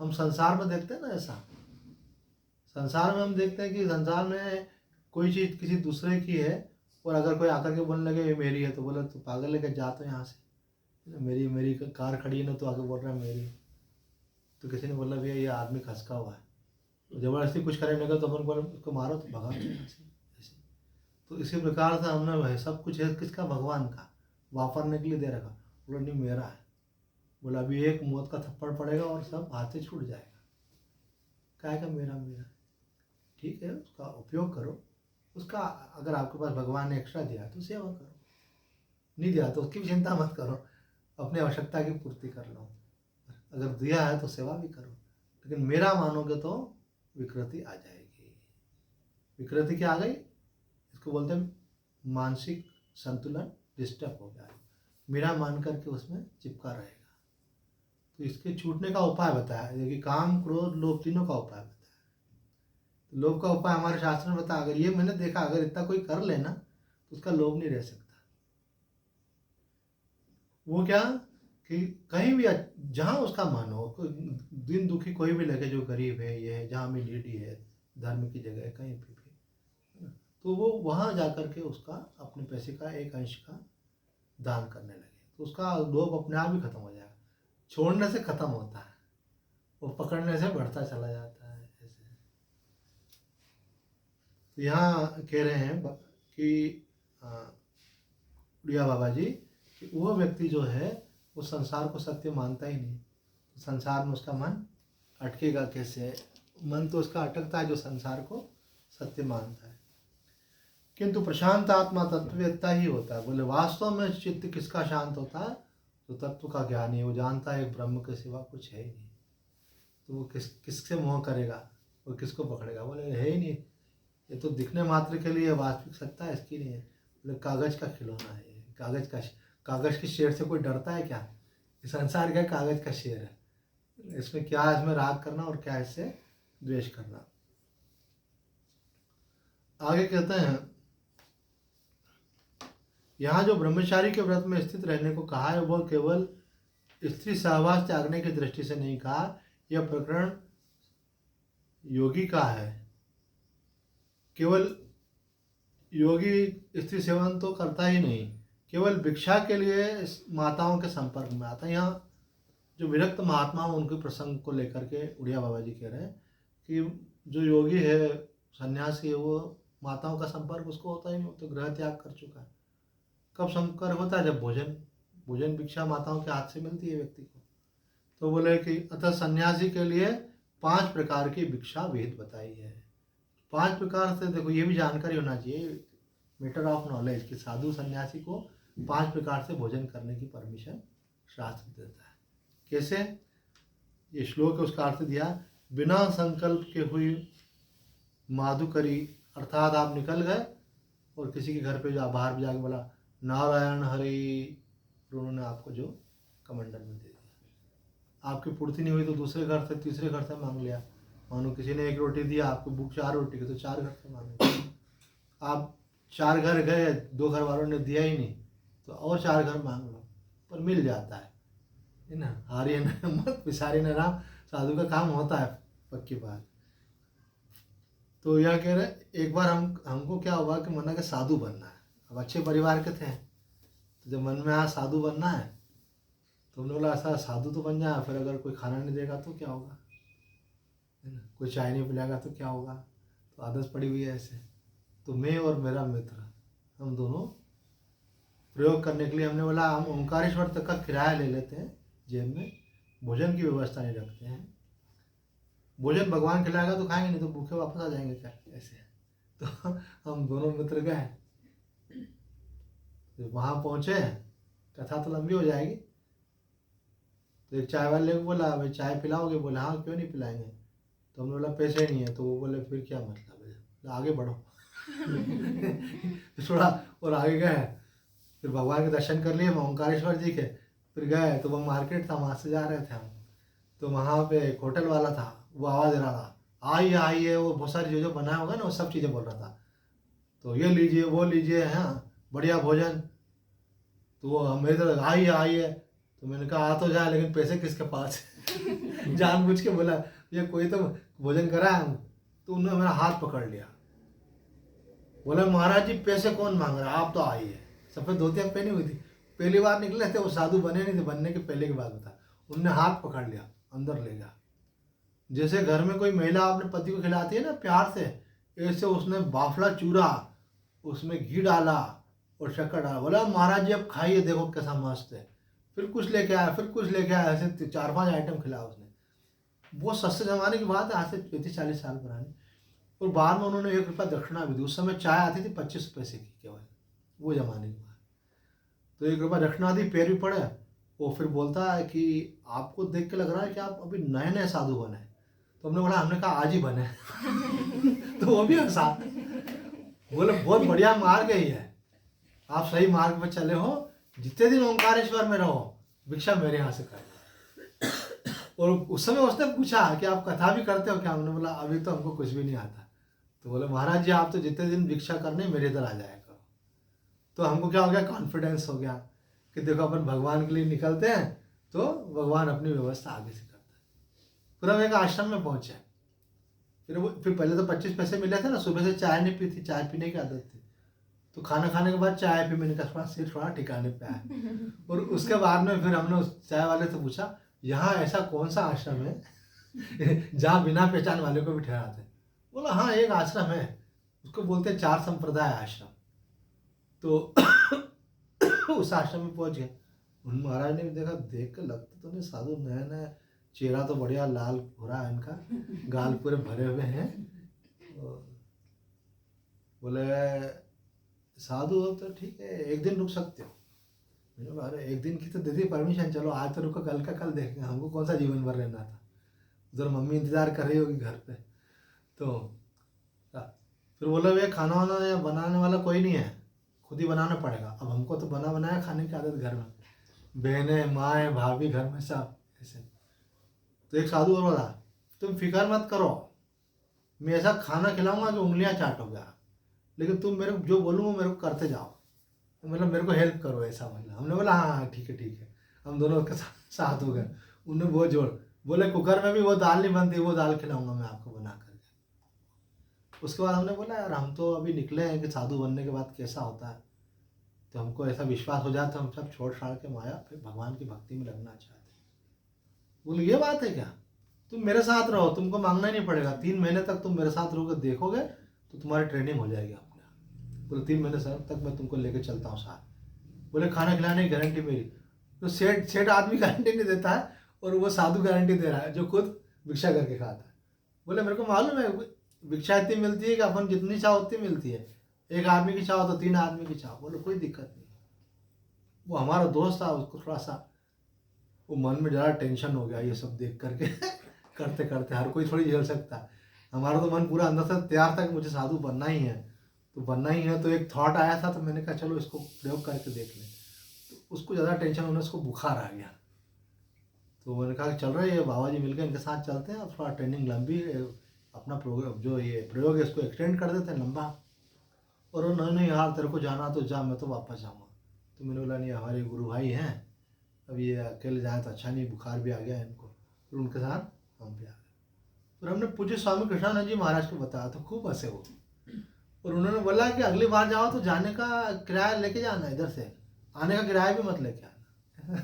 हम संसार में देखते हैं ना, ऐसा संसार में हम देखते हैं कि संसार में कोई चीज़ किसी दूसरे की है और अगर कोई आकर के बोलने लगे ये मेरी है तो बोले तो पागल है, जा तो यहाँ से, मेरी कार खड़ी है ना, तो आगे बोल रहा है मेरी। तो किसी ने बोला भैया ये आदमी खसका हुआ है, तो जबरदस्ती कुछ करने लगा तो अपन बोले उसको मारो तो भगा दो यहाँ से, ऐसे। तो इसी प्रकार से हमने सब कुछ है किसका, भगवान का, वापरने के लिए दे रखा, बोला नहीं मेरा है। बोला अभी एक मौत का थप्पड़ पड़ेगा और सब हाथ से छूट जाएगा, कहेगा मेरा मेरा। ठीक है, उसका उपयोग करो, उसका अगर आपके पास भगवान ने एक्स्ट्रा दिया तो सेवा करो, नहीं दिया तो उसकी भी चिंता मत करो, अपनी आवश्यकता की पूर्ति कर लो। अगर दिया है तो सेवा भी करो, लेकिन मेरा मानोगे तो विकृति आ जाएगी। विकृति क्या आ गई? इसको बोलते हैं मानसिक संतुलन डिस्टर्ब हो गया, मेरा मान करके उसमें चिपका रहेगा। तो इसके छूटने का उपाय बताया, देखिए काम क्रोध लोभ तीनों का उपाय बताया। तो लोभ का उपाय हमारे शास्त्र में बताया, अगर ये मैंने देखा अगर इतना कोई कर लेना तो उसका लोभ नहीं रह सकता। वो क्या कि कहीं भी जहाँ उसका मन हो, दिन दुखी कोई भी लगे, जो गरीब है ये है, जहाँ भी नीडी है, धर्म की जगह है, कहीं भी तो वो वहाँ जा कर के उसका अपने पैसे का एक अंश का दान करने लगे, तो उसका लोभ अपने आप ही खत्म हो जाएगा। छोड़ने से खत्म होता है, वो पकड़ने से बढ़ता चला जाता है। ऐसे तो यहाँ कह रहे हैं कि उड़िया बाबा जी कि वो व्यक्ति जो है वो संसार को सत्य मानता ही नहीं, तो संसार में उसका मन अटकेगा कैसे? मन तो उसका अटकता है जो संसार को सत्य मानता है। किंतु प्रशांत आत्मा तत्ववेत्ता ही होता है। बोले वास्तव में चित्त किसका शांत होता है? तो तत्व का ज्ञानी, वो जानता है ब्रह्म के सिवा कुछ है ही नहीं, तो वो किससे मोह करेगा, वो किसको पकड़ेगा? बोले है ही नहीं, ये तो दिखने मात्र के लिए, वास्तविक सत्ता इसकी नहीं है। बोले कागज का खिलौना है, कागज के शेर से कोई डरता है क्या? इस संसार का कागज का शेर है, इसमें क्या इसमें राग करना और क्या इससे द्वेष करना। आगे कहते हैं यहाँ जो ब्रह्मचारी के व्रत में स्थित रहने को कहा है वो केवल स्त्री सहवास त्यागने की दृष्टि से नहीं कहा, यह प्रकरण योगी का है। केवल योगी स्त्री सेवन तो करता ही नहीं, केवल भिक्षा के लिए माताओं के संपर्क में आता है। यहाँ जो विरक्त महात्मा उनके प्रसंग को लेकर के उड़िया बाबा जी कह रहे हैं कि जो योगी है, सन्यासी है, वो माताओं का संपर्क उसको होता ही नहीं, तो गृह त्याग कर चुका है। कब संपर्क होता है? जब भोजन भिक्षा माताओं के हाथ से मिलती है व्यक्ति को। तो बोले कि अतः सन्यासी के लिए 5 प्रकार की भिक्षा विहित बताई है। 5 प्रकार से देखो, ये भी जानकारी होना चाहिए, मैटर ऑफ नॉलेज, कि साधु सन्यासी को 5 प्रकार से भोजन करने की परमिशन शास्त्र देता है। कैसे? ये श्लोक उसका अर्थ दिया, बिना संकल्प के हुई माधुकरी, अर्थात आप निकल गए और किसी के घर पे बाहर भी जाके बोला नारायण हरि, उन्होंने आपको जो कमंडल में दे दिया, आपकी पूर्ति नहीं हुई तो दूसरे घर से तीसरे घर से मांग लिया। मानो किसी ने 1 रोटी दिया, आपको भूख 4 रोटी की, तो 4 घर से मांग। आप 4 घर गए, 2 घर वालों ने दिया ही नहीं, तो और 4 घर मांग लो, पर मिल जाता है ना। हारिए न मत पिसारी न राम, साधु का काम होता है, पक्की बात। तो यह कह रहे एक बार हमको क्या हुआ कि मना के साधु बनना है। अब अच्छे परिवार के थे, तो जब मन में आया साधु बनना है, तो हमने बोला ऐसा साधु तो बन जाए, फिर अगर कोई खाना नहीं देगा तो क्या होगा, है ना, कोई चाय नहीं पिलाएगा तो क्या होगा। तो आदत पड़ी हुई है ऐसे। तो मैं और मेरा मित्र, हम दोनों प्रयोग करने के लिए हमने बोला हम ओंकारेश्वर तक का किराया ले लेते हैं, जेब में भोजन की व्यवस्था नहीं रखते हैं, भोजन भगवान खिलाएगा तो खाएंगे, नहीं तो भूखे वापस आ जाएंगे क्या, ऐसे। तो हम दोनों मित्र गए, तो वहाँ पहुँचे, कथा तो लंबी हो जाएगी। तो एक चाय वाले को बोला भाई चाय पिलाओगे? बोले हाँ, क्यों नहीं पिलाएंगे। तो हमने बोला पैसे नहीं है। तो वो बोले फिर क्या मतलब है, आगे बढ़ो। तो थोड़ा और आगे गए, फिर भगवान के दर्शन कर लिए ओंकारेश्वर जी के। फिर गए तो वो मार्केट था, वहाँ से जा रहे थे हम, तो वहाँ पे एक होटल वाला था, वो आवाज़ दे रहा था आइए आइए, वो बहुत सारी जो बनाया होगा ना वो सब चीज़ें बोल रहा था, तो ये लीजिए वो लीजिए, हाँ बढ़िया भोजन। तो वो मेरी तरफ आइए आइए, तो मैंने कहा आ तो जाए, लेकिन पैसे किसके पास। जानबूझ के बोला ये कोई तो भोजन कराए हम। तो उन्होंने मेरा हाथ पकड़ लिया, बोले महाराज जी पैसे कौन मांग रहा है, आप तो आइए। सफ़ेद धोतियाँ पहनी हुई थी, पहली बार निकले थे, वो साधु बने नहीं थे, बनने के पहले की बात बता। उनने हाथ पकड़ लिया, अंदर ले गया। जैसे घर में कोई महिला अपने पति को खिलाती है ना प्यार से, ऐसे उसने बाफला चूरा, उसमें घी डाला और शक्कर डाला। बोला महाराज जी अब खाइए, देखो कैसा मस्त है। फिर कुछ लेके आया, फिर कुछ लेके आया, ऐसे 4-5 आइटम खिलाया उसने। वो सस्ते ज़माने की बात है, आज से 35-40 साल पुरानी। और बाद में उन्होंने 1 रुपया दक्षिणा भी दी। उस समय चाय आती थी 25 पैसे की केवल, वो ज़माने की बात। तो 1 रुपया दक्षिणा दी, पैर भी पड़े। वो फिर बोलता है कि आपको देख के लग रहा है कि आप अभी नए नए साधु बने। तो हमने बोला, हमने कहा आज ही बने। तो वो भी हंसा, बोले बहुत बढ़िया मार्ग है ये, आप सही मार्ग पर चले हो, जितने दिन ओंकारेश्वर में रहो भिक्षा मेरे यहाँ से कर। और उस समय उसने पूछा कि आप कथा भी करते हो क्या? हमने बोला अभी तो हमको कुछ भी नहीं आता। तो बोले महाराज जी आप तो जितने दिन भिक्षा करने मेरे इधर आ जाया करो। तो हमको क्या हो गया, कॉन्फिडेंस हो गया कि देखो अपन भगवान के लिए निकलते हैं तो भगवान अपनी व्यवस्था आगे से करता है। फिर हम एक आश्रम में पहुंचे। फिर पहले तो 25 पैसे मिले थे ना, सुबह से चाय नहीं पी थी, चाय पीने की आदत थी। तो खाना खाने के बाद चाय पी, मैंने कहा थोड़ा सिर थोड़ा ठिकाने पे आया। और उसके बाद में फिर हमने उस चाय वाले से पूछा, यहाँ ऐसा कौन सा आश्रम है जहाँ बिना पहचान वाले को भी ठहराते? बोला हाँ एक आश्रम है, उसको बोलते हैं 4 संप्रदाय आश्रम। तो उस आश्रम में पहुंच गए। उन महाराज ने भी देखा, देख के लगते तो नहीं साधु, नया नया चेहरा तो बढ़िया लाल हो रहा है इनका, गाल पूरे भरे हुए हैं। बोले साधु हो तो ठीक है, एक दिन रुक सकते हो। मैंने बोला अरे एक दिन की तो दे दी परमिशन, चलो आज तो रुको, कल का कल देखेंगे, हमको कौन सा जीवन भर रहना था। उधर मम्मी इंतजार कर रही होगी घर पे। तो फिर बोला भैया खाना वाना बनाने वाला कोई नहीं है, खुद ही बनाना पड़ेगा। अब हमको तो बना बनाया खाने की आदत घर में, बहनें माएँ भाभी घर में सब ऐसे। तो एक साधु और बोला, तुम फिक्र मत करो, मैं ऐसा खाना खिलाऊंगा कि उंगलियां चाटोगे, लेकिन तुम मेरे को जो बोलूँगा मेरे को करते जाओ, तो मतलब मेरे को हेल्प करो ऐसा। मतलब हमने बोला हाँ हाँ ठीक है। हम दोनों के साथ हो गए। उन्हें वो जोड़ बोले कुकर में भी वो दाल नहीं बनती, वो दाल खिलाऊंगा मैं आपको बना करके। उसके बाद हमने बोला यार हम तो अभी निकले हैं कि साधु बनने के बाद कैसा होता है, तो हमको ऐसा विश्वास हो जाता, हम सब छोड़ छाड़ के माया फिर भगवान की भक्ति में लगना चाहते हैं। बोले ये बात है क्या, तुम मेरे साथ रहो, तुमको मांगना ही नहीं पड़ेगा, 3 महीने तक तुम मेरे साथ रहोगे, देखोगे तो तुम्हारी ट्रेनिंग हो जाएगी अपने आप। बोले 3 महीने तक मैं तुमको लेके चलता हूँ साथ। बोले खाना खिलाने की गारंटी मेरी। तो सेठ आदमी गारंटी नहीं देता है, और वो साधु गारंटी दे रहा है जो खुद भिक्षा करके खाता है। बोले मेरे को मालूम है भिक्षा इतनी मिलती है कि अपन जितनी चाहो उतनी मिलती है, एक आदमी की चाहो तो 3 आदमी की चाहो। बोले कोई दिक्कत नहीं। वो हमारा दोस्त था, उसको थोड़ा सा वो मन में ज़्यादा टेंशन हो गया ये सब देख करके। करते करते हर कोई थोड़ी झेल सकता है, हमारा तो मन पूरा अंदर से तैयार था कि मुझे साधु बनना ही है, तो बनना ही है। तो एक थॉट आया था, तो मैंने कहा चलो इसको प्रयोग करके देख लें। तो उसको ज़्यादा टेंशन होने, उसको बुखार आ गया। तो मैंने कहा चल रहा है ये बाबा जी मिलकर इनके साथ चलते हैं, और थोड़ा ट्रेनिंग लंबी अपना प्रोग्राम जो ये प्रयोग है इसको एक्सटेंड कर देते हैं लंबा। और उन्होंने यार तेरे को जाना तो जा, मैं तो वापस जाऊँगा। तो मैंने बोला नहीं हमारे गुरु भाई हैं, अब ये अकेले जाए तो अच्छा नहीं, बुखार भी आ गया इनको। फिर उनके साथ हम भी आ गए। फिर हमने पूज्य स्वामी कृष्णानंद जी महाराज को बताया, तो खूब हंसे वो। और उन्होंने बोला कि अगली बार जाओ तो जाने का किराया लेके जाना, इधर से आने का किराया भी मत लेके आना।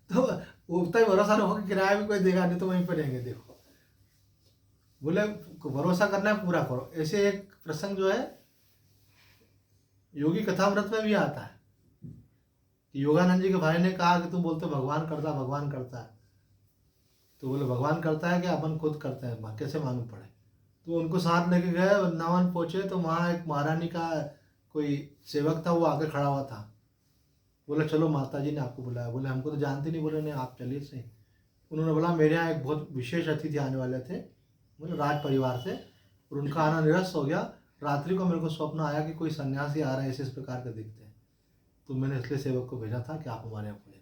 तो वो उतना ही भरोसा ना हो कि किराया भी कोई देगा नहीं, तो वहीं पर रहेंगे। देखो बोले भरोसा करना है पूरा करो। ऐसे एक प्रसंग जो है योगी कथामृत में भी आता है कि योगानंद जी के भाई ने कहा कि तुम बोलते भगवान करता है, तो बोले भगवान करता है कि अपन खुद करते हैं, कैसे मालूम पड़े। तो उनको साथ लेके गए, वृंदावन पहुंचे तो वहाँ एक महारानी का कोई सेवक था, वो आके खड़ा हुआ था। बोले चलो माता जी ने आपको बुलाया। बोले हमको तो जानते नहीं। बोले नहीं आप चलिए सही। उन्होंने बोला मेरे यहाँ एक बहुत विशेष अतिथि आने वाले थे, बोले राज परिवार से, और उनका आना निरस्त हो गया। रात्रि को मेरे को स्वप्न आया कि कोई सन्यासी आ रहे हैं, ऐसे इस प्रकार के दिखते हैं, तो मैंने इसलिए सेवक को भेजा था कि आप हमारे यहाँ पूजन।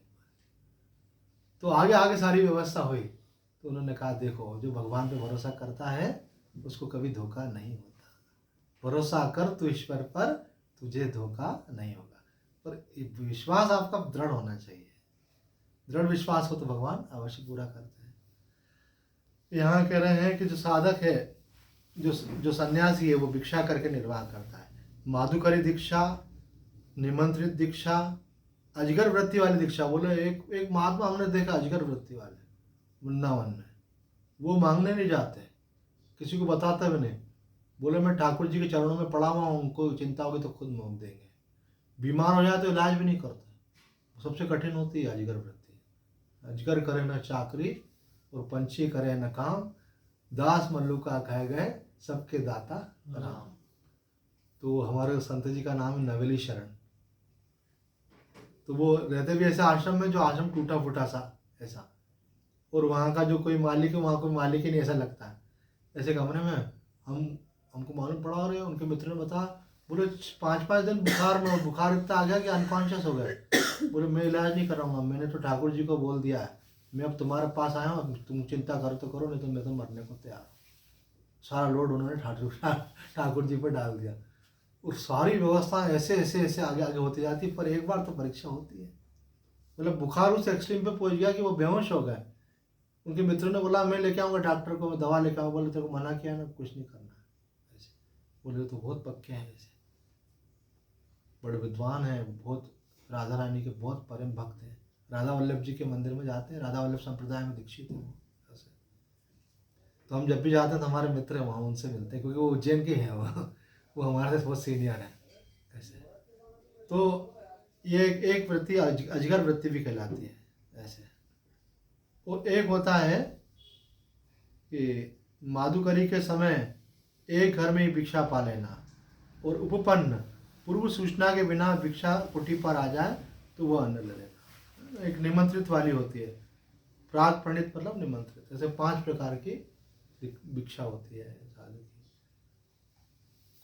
तो आगे सारी व्यवस्था हुई। तो उन्होंने कहा देखो जो भगवान पे भरोसा करता है उसको कभी धोखा नहीं होता, भरोसा कर तू ईश्वर पर, तुझे धोखा नहीं होगा। पर विश्वास आपका दृढ़ होना चाहिए, दृढ़ विश्वास हो तो भगवान अवश्य पूरा करते हैं। यहाँ कह रहे हैं कि जो साधक है, जो सन्यासी है, वो भिक्षा करके निर्वाह करता है। माधुकरी दीक्षा, निमंत्रित दीक्षा, अजगर वृत्ति वाली दीक्षा। बोले एक महात्मा हमने देखा अजगर वृत्ति वाले वृंदावन में, वो मांगने नहीं जाते, किसी को बताते भी नहीं। बोले मैं ठाकुर जी के चरणों में पड़ा हुआ हूँ, उनको चिंता होगी तो खुद मांग देंगे। बीमार हो जाए तो इलाज भी नहीं करते, सबसे कठिन होती है अजगर वृत्ति। अजगर करे न चाकरी और पंछी करे न काम, दास मल्लुका कह गए सबके दाता राम। तो हमारे संत जी का नाम है नवेली शरण। तो वो रहते भी ऐसे आश्रम में जो आश्रम टूटा फूटा सा ऐसा, और वहाँ का जो कोई मालिक है वहाँ कोई मालिक ही नहीं ऐसा लगता है। ऐसे कमरे में हमको मालूम पड़ा, और उनके मित्र ने बताया, बोले 5-5 दिन बुखार इतना आ गया कि अनकॉन्शियस हो गए। बोले मैं इलाज नहीं कराऊंगा, मैंने तो ठाकुर जी को बोल दिया है, मैं अब तुम्हारे पास आया हूँ, तुम चिंता करो तो करो, नहीं तो मैं तो मरने को तैयार हूँ। सारा लोड उन्होंने ठाकुर जी पर डाल दिया, और सारी व्यवस्था ऐसे ऐसे ऐसे आगे आगे होती जाती है। पर एक बार तो परीक्षा होती है। मतलब बुखार उस एक्सट्रीम पे पहुंच गया कि वो बेहोश हो गए। उनके मित्रों ने बोला मैं लेके आऊँगा डॉक्टर को, मैं दवा लेके आऊँगा। बोले तेरे को मना किया ना, कुछ नहीं करना है ऐसे। बोले तो बहुत पक्के हैं ऐसे, बड़े विद्वान हैं, बहुत राधा रानी के बहुत परम भक्त हैं। राधा वल्लभ जी के मंदिर में जाते हैं, राधा वल्लभ संप्रदाय में दीक्षित हैं वो ऐसे। तो हम जब भी जाते हैं तो हमारे मित्र हैं वहाँ, उनसे मिलते हैं, क्योंकि वो उज्जैन के हैं वो हमारे से बहुत सीनियर हैं ऐसे। तो ये एक वृत्ति अजगर वृत्ति भी कहलाती है ऐसे। वो एक होता है कि माधुकरी के समय एक घर में ही भिक्षा पा लेना, और उपपन्न पूर्व सूचना के बिना भिक्षा कुटी पर आ जाए तो वह अन्न ले लेना। एक निमंत्रित वाली होती है, प्राग प्रणीत मतलब निमंत्रित। ऐसे 5 प्रकार की भिक्षा होती है साधु की।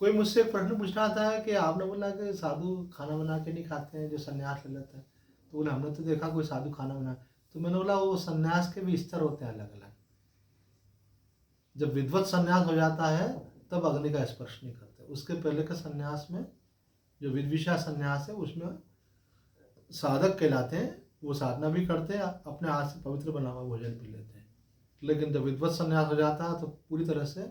कोई मुझसे एक प्रश्न पूछ रहा था कि आपने बोला कि साधु खाना बना के नहीं खाते हैं, जो संन्यास ले लेते हैं। तो बोले हमने तो देखा कोई साधु खाना बना। तो मैंने बोला वो संन्यास के भी स्तर होते हैं अलग अलग। जब विद्वत संन्यास हो जाता है तब अग्नि का स्पर्श नहीं करते। उसके पहले के संन्यास में जो विद्विषा संन्यास है उसमें साधक कहलाते हैं, वो साधना भी करते हैं, अपने हाथ से पवित्र बना हुआ भोजन पी लेते हैं। लेकिन जब विद्वत संन्यास हो जाता है तो पूरी तरह से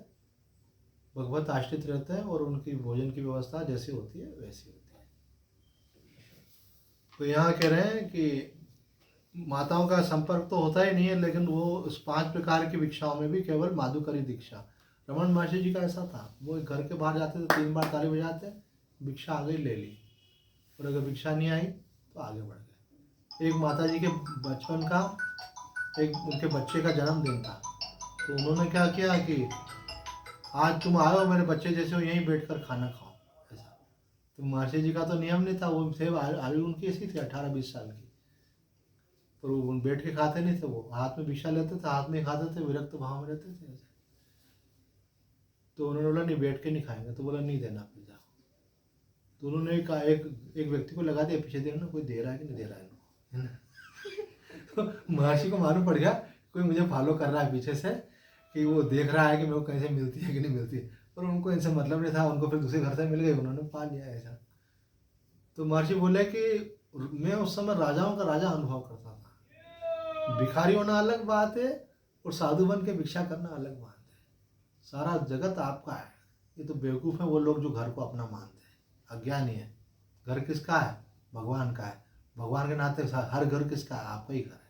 भगवत आश्रित रहते हैं, और उनकी भोजन की व्यवस्था जैसी होती है वैसी होती है। तो यहाँ कह रहे हैं कि माताओं का संपर्क तो होता ही नहीं है, लेकिन वो उस 5 प्रकार की भिक्षाओं में भी केवल माधुकरी दीक्षा। रमन महर्षि जी का ऐसा था, वो घर के बाहर जाते थे, 3 बार ताली बजाते, भिक्षा आ गई ले ली, और अगर भिक्षा नहीं आई तो आगे बढ़ गए। एक माता जी के बचपन का एक उनके बच्चे का जन्मदिन था, तो उन्होंने क्या किया कि आज तुम आए हो मेरे बच्चे जैसे हो, यहीं बैठकर खाना खाओ ऐसा। तो महर्षि जी का तो नियम नहीं था, वो थे आयु उनकी ऐसी थी 18-20 साल की, पर वो बैठ के खाते नहीं थे, वो हाथ में भिक्षा लेते थे, हाथ में खाते थे, विरक्त भाव में रहते थे ऐसे। तो उन्होंने बोला नहीं बैठ के नहीं खाएंगे, तो बोला नहीं देना फिर जाओ। तो उन्होंने कहा एक व्यक्ति को लगा दिया पीछे, देखना कोई दे रहा है कि नहीं दे रहा है इनको। तो महर्षि को मालूम पड़ गया कोई मुझे फॉलो कर रहा है पीछे से, कि वो देख रहा है कि मेरे को कैसे मिलती है कि नहीं मिलती। पर उनको इनसे मतलब नहीं था, उनको फिर दूसरे घर से मिल गई, उन्होंने पा लिया ऐसा। तो महर्षि बोले कि मैं उस समय राजाओं का राजा अनुभव करता था। भिखारी होना अलग बात है और साधु बन के भिक्षा करना अलग बात है। सारा जगत आपका है, ये तो बेवकूफ़ है वो लोग जो घर को अपना मानते हैं, अज्ञानी है। घर किसका है? भगवान का है। भगवान के नाते हर घर किसका है? आपका ही घर है।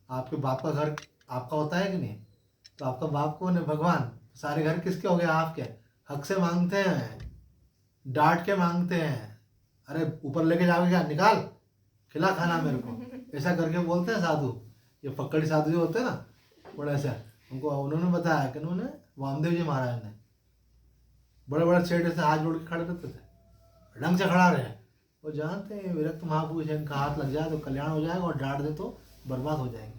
आपके बाप का घर आपका होता है कि नहीं? तो आपका बाप कौन है? भगवान। सारे घर किसके हो गए? आपके। हक से मांगते हैं, डांट के मांगते हैं, अरे ऊपर लेके जाओगे क्या? निकाल, खिला खाना मेरे को, ऐसा करके बोलते हैं साधु। ये फक्कड़ी साधु जो होते हैं ना, बड़ा ऐसा। उनको उन्होंने बताया कि उन्होंने वामदेव जी महाराज ने बड़े बड़े सेठ से हाथ जोड़ के खड़े रहते थे, ढंग से खड़ा रहे। वो जानते हैं विरक्त महापुरुष है, इनका हाथ लग जाए तो कल्याण हो जाएगा, और डांट दे तो बर्बाद हो जाएंगे।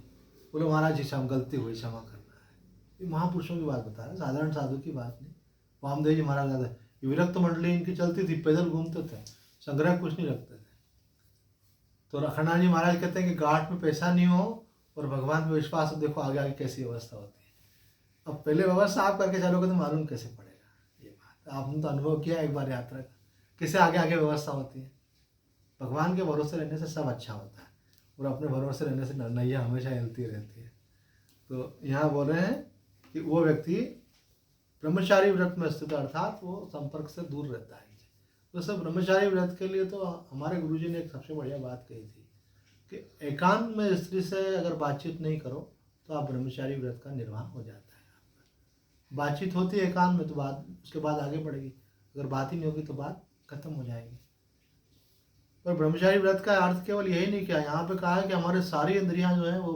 बोले महाराज जी क्षमा, गलती हुई, क्षमा करना है। ये महापुरुषों की बात बता रहे, साधारण साधु की बात नहीं। वामदेव जी महाराज ज्यादा विरक्त मंडली इनकी चलती थी, पैदल घूमते थे, संग्रह कुछ नहीं रखते थे। तो अखंडानंद जी महाराज कहते हैं कि गांठ में पैसा नहीं हो और भगवान में विश्वास हो, देखो आगे आगे कैसी अवस्था होती है। अब पहले व्यवस्था आप करके चलोगे तो मालूम कैसे पड़ेगा। ये बात आपने तो अनुभव किया एक बार यात्रा का, कैसे आगे आगे व्यवस्था होती है। भगवान के भरोसे रहने से सब अच्छा होता है, और अपने भरोसे रहने से नैया हमेशा हिलती रहती है। तो यहाँ बोल रहे हैं कि वो व्यक्ति ब्रह्मचारी व्रत में स्थित, अर्थात वो संपर्क से दूर रहता है। वैसे ब्रह्मचारी व्रत के लिए तो हमारे गुरुजी ने एक सबसे बढ़िया बात कही थी कि एकांत में स्त्री से अगर बातचीत नहीं करो तो आप ब्रह्मचारी व्रत का निर्वाह हो जाता है आपका। बातचीत होती है एकांत में तो बात उसके बाद आगे बढ़ेगी, अगर बात ही नहीं होगी तो बात खत्म हो जाएगी। पर ब्रह्मचारी व्रत का अर्थ केवल यही नहीं किया, यहाँ पे कहा है कि हमारे सारी इंद्रियां जो है वो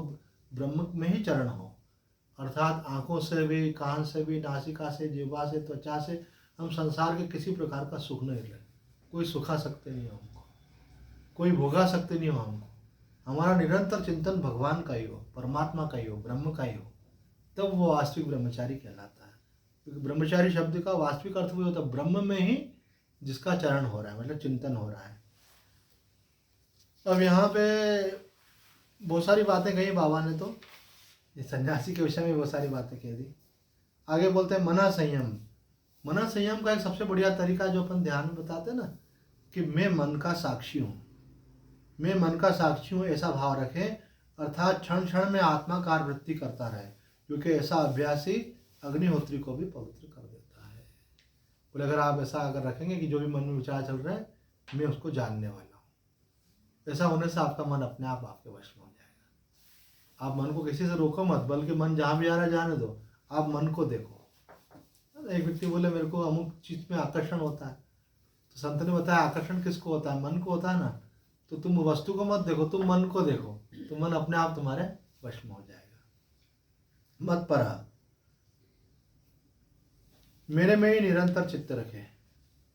ब्रह्म में ही चरण हो, अर्थात आंखों से भी, कान से भी, नासिका से, जिह्वा से, त्वचा से हम संसार के किसी प्रकार का सुख नहीं ले, कोई सुखा सकते नहीं हो हमको, कोई भोगा सकते नहीं हो हमको। हमारा निरंतर चिंतन भगवान का ही हो, परमात्मा का ही हो, ब्रह्म का ही हो, तब वो वास्तविक ब्रह्मचारी कहलाता है। क्योंकि ब्रह्मचारी शब्द का वास्तविक अर्थ वही होता है ब्रह्म में ही जिसका चरण हो रहा है, मतलब चिंतन हो रहा है। अब यहाँ पे बहुत सारी बातें कही बाबा ने, तो ये सन्यासी के विषय में बहुत सारी बातें कह दी। आगे बोलते हैं मना संयम। मना संयम का एक सबसे बढ़िया तरीका जो अपन ध्यान में बताते हैं ना, कि मैं मन का साक्षी हूँ, मैं मन का साक्षी हूँ, ऐसा भाव रखें, अर्थात क्षण क्षण में आत्मा कारवृत्ति करता रहे, क्योंकि ऐसा अभ्यास ही अग्निहोत्री को भी पवित्र कर देता है। बोले अगर आप ऐसा अगर रखेंगे कि जो भी मन में विचार चल रहा है मैं उसको जानने वाला हूँ, ऐसा होने से आपका मन अपने आप आपके वश में हो जाएगा। आप मन को किसी से रोको मत, बल्कि मन जहाँ भी आ रहा है जाने दो, आप मन को देखो। एक व्यक्ति बोले मेरे को अमुक चीज में आकर्षण होता है, तो संत ने बताया आकर्षण किसको होता है, मन को होता है ना। तो तुम वस्तु को मत देखो, तुम मन को देखो, तो मन अपने आप तुम्हारे वश में हो जाएगा। मत परा, मेरे में ही निरंतर चित्त रखे,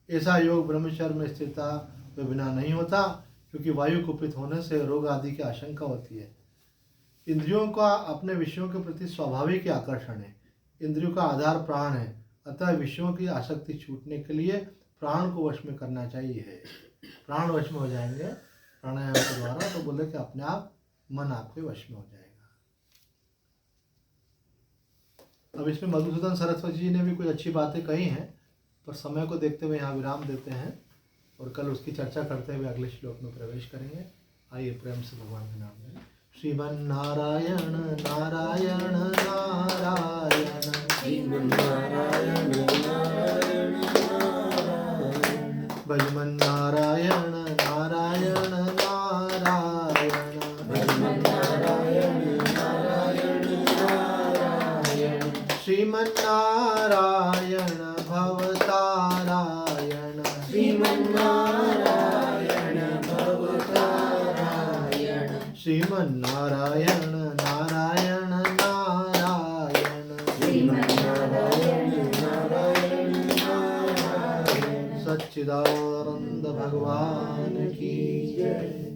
ऐसा योग ब्रह्मचर्य में स्थिरता के बिना नहीं होता, क्योंकि वायु कुपित होने से रोग आदि की आशंका होती है। इंद्रियों का अपने विषयों के प्रति स्वाभाविक आकर्षण है, इंद्रियों का आधार प्राण है, अतः विषयों की आसक्ति छूटने के लिए प्राण को वश में करना चाहिए। प्राण वश में हो जाएंगे प्राणायाम के द्वारा, तो बोले कि अपने आप मन आपके वश में हो जाएगा। अब इसमें मधुसूदन सरस्वती जी ने भी कुछ अच्छी बातें कही हैं, पर समय को देखते हुए यहाँ विराम देते हैं और कल उसकी चर्चा करते हुए अगले श्लोक में प्रवेश करेंगे। आइए प्रेम से भगवान के नाम में श्रीमन्नारायण नारायण नारायण, श्रीमन्नारायण नारायण नारायण, भजमन्नारायण नारायण नारायण, भजमन्नारायण नारायण नारायण, श्रीमन्नारायण भवतारायण, श्रीमन्नारायण भवतारायण, श्रीमन्नारायण नारायण नारायण, श्रीमन्नारायण नारायण नारायण। सच्चिदानंद भगवान की जय।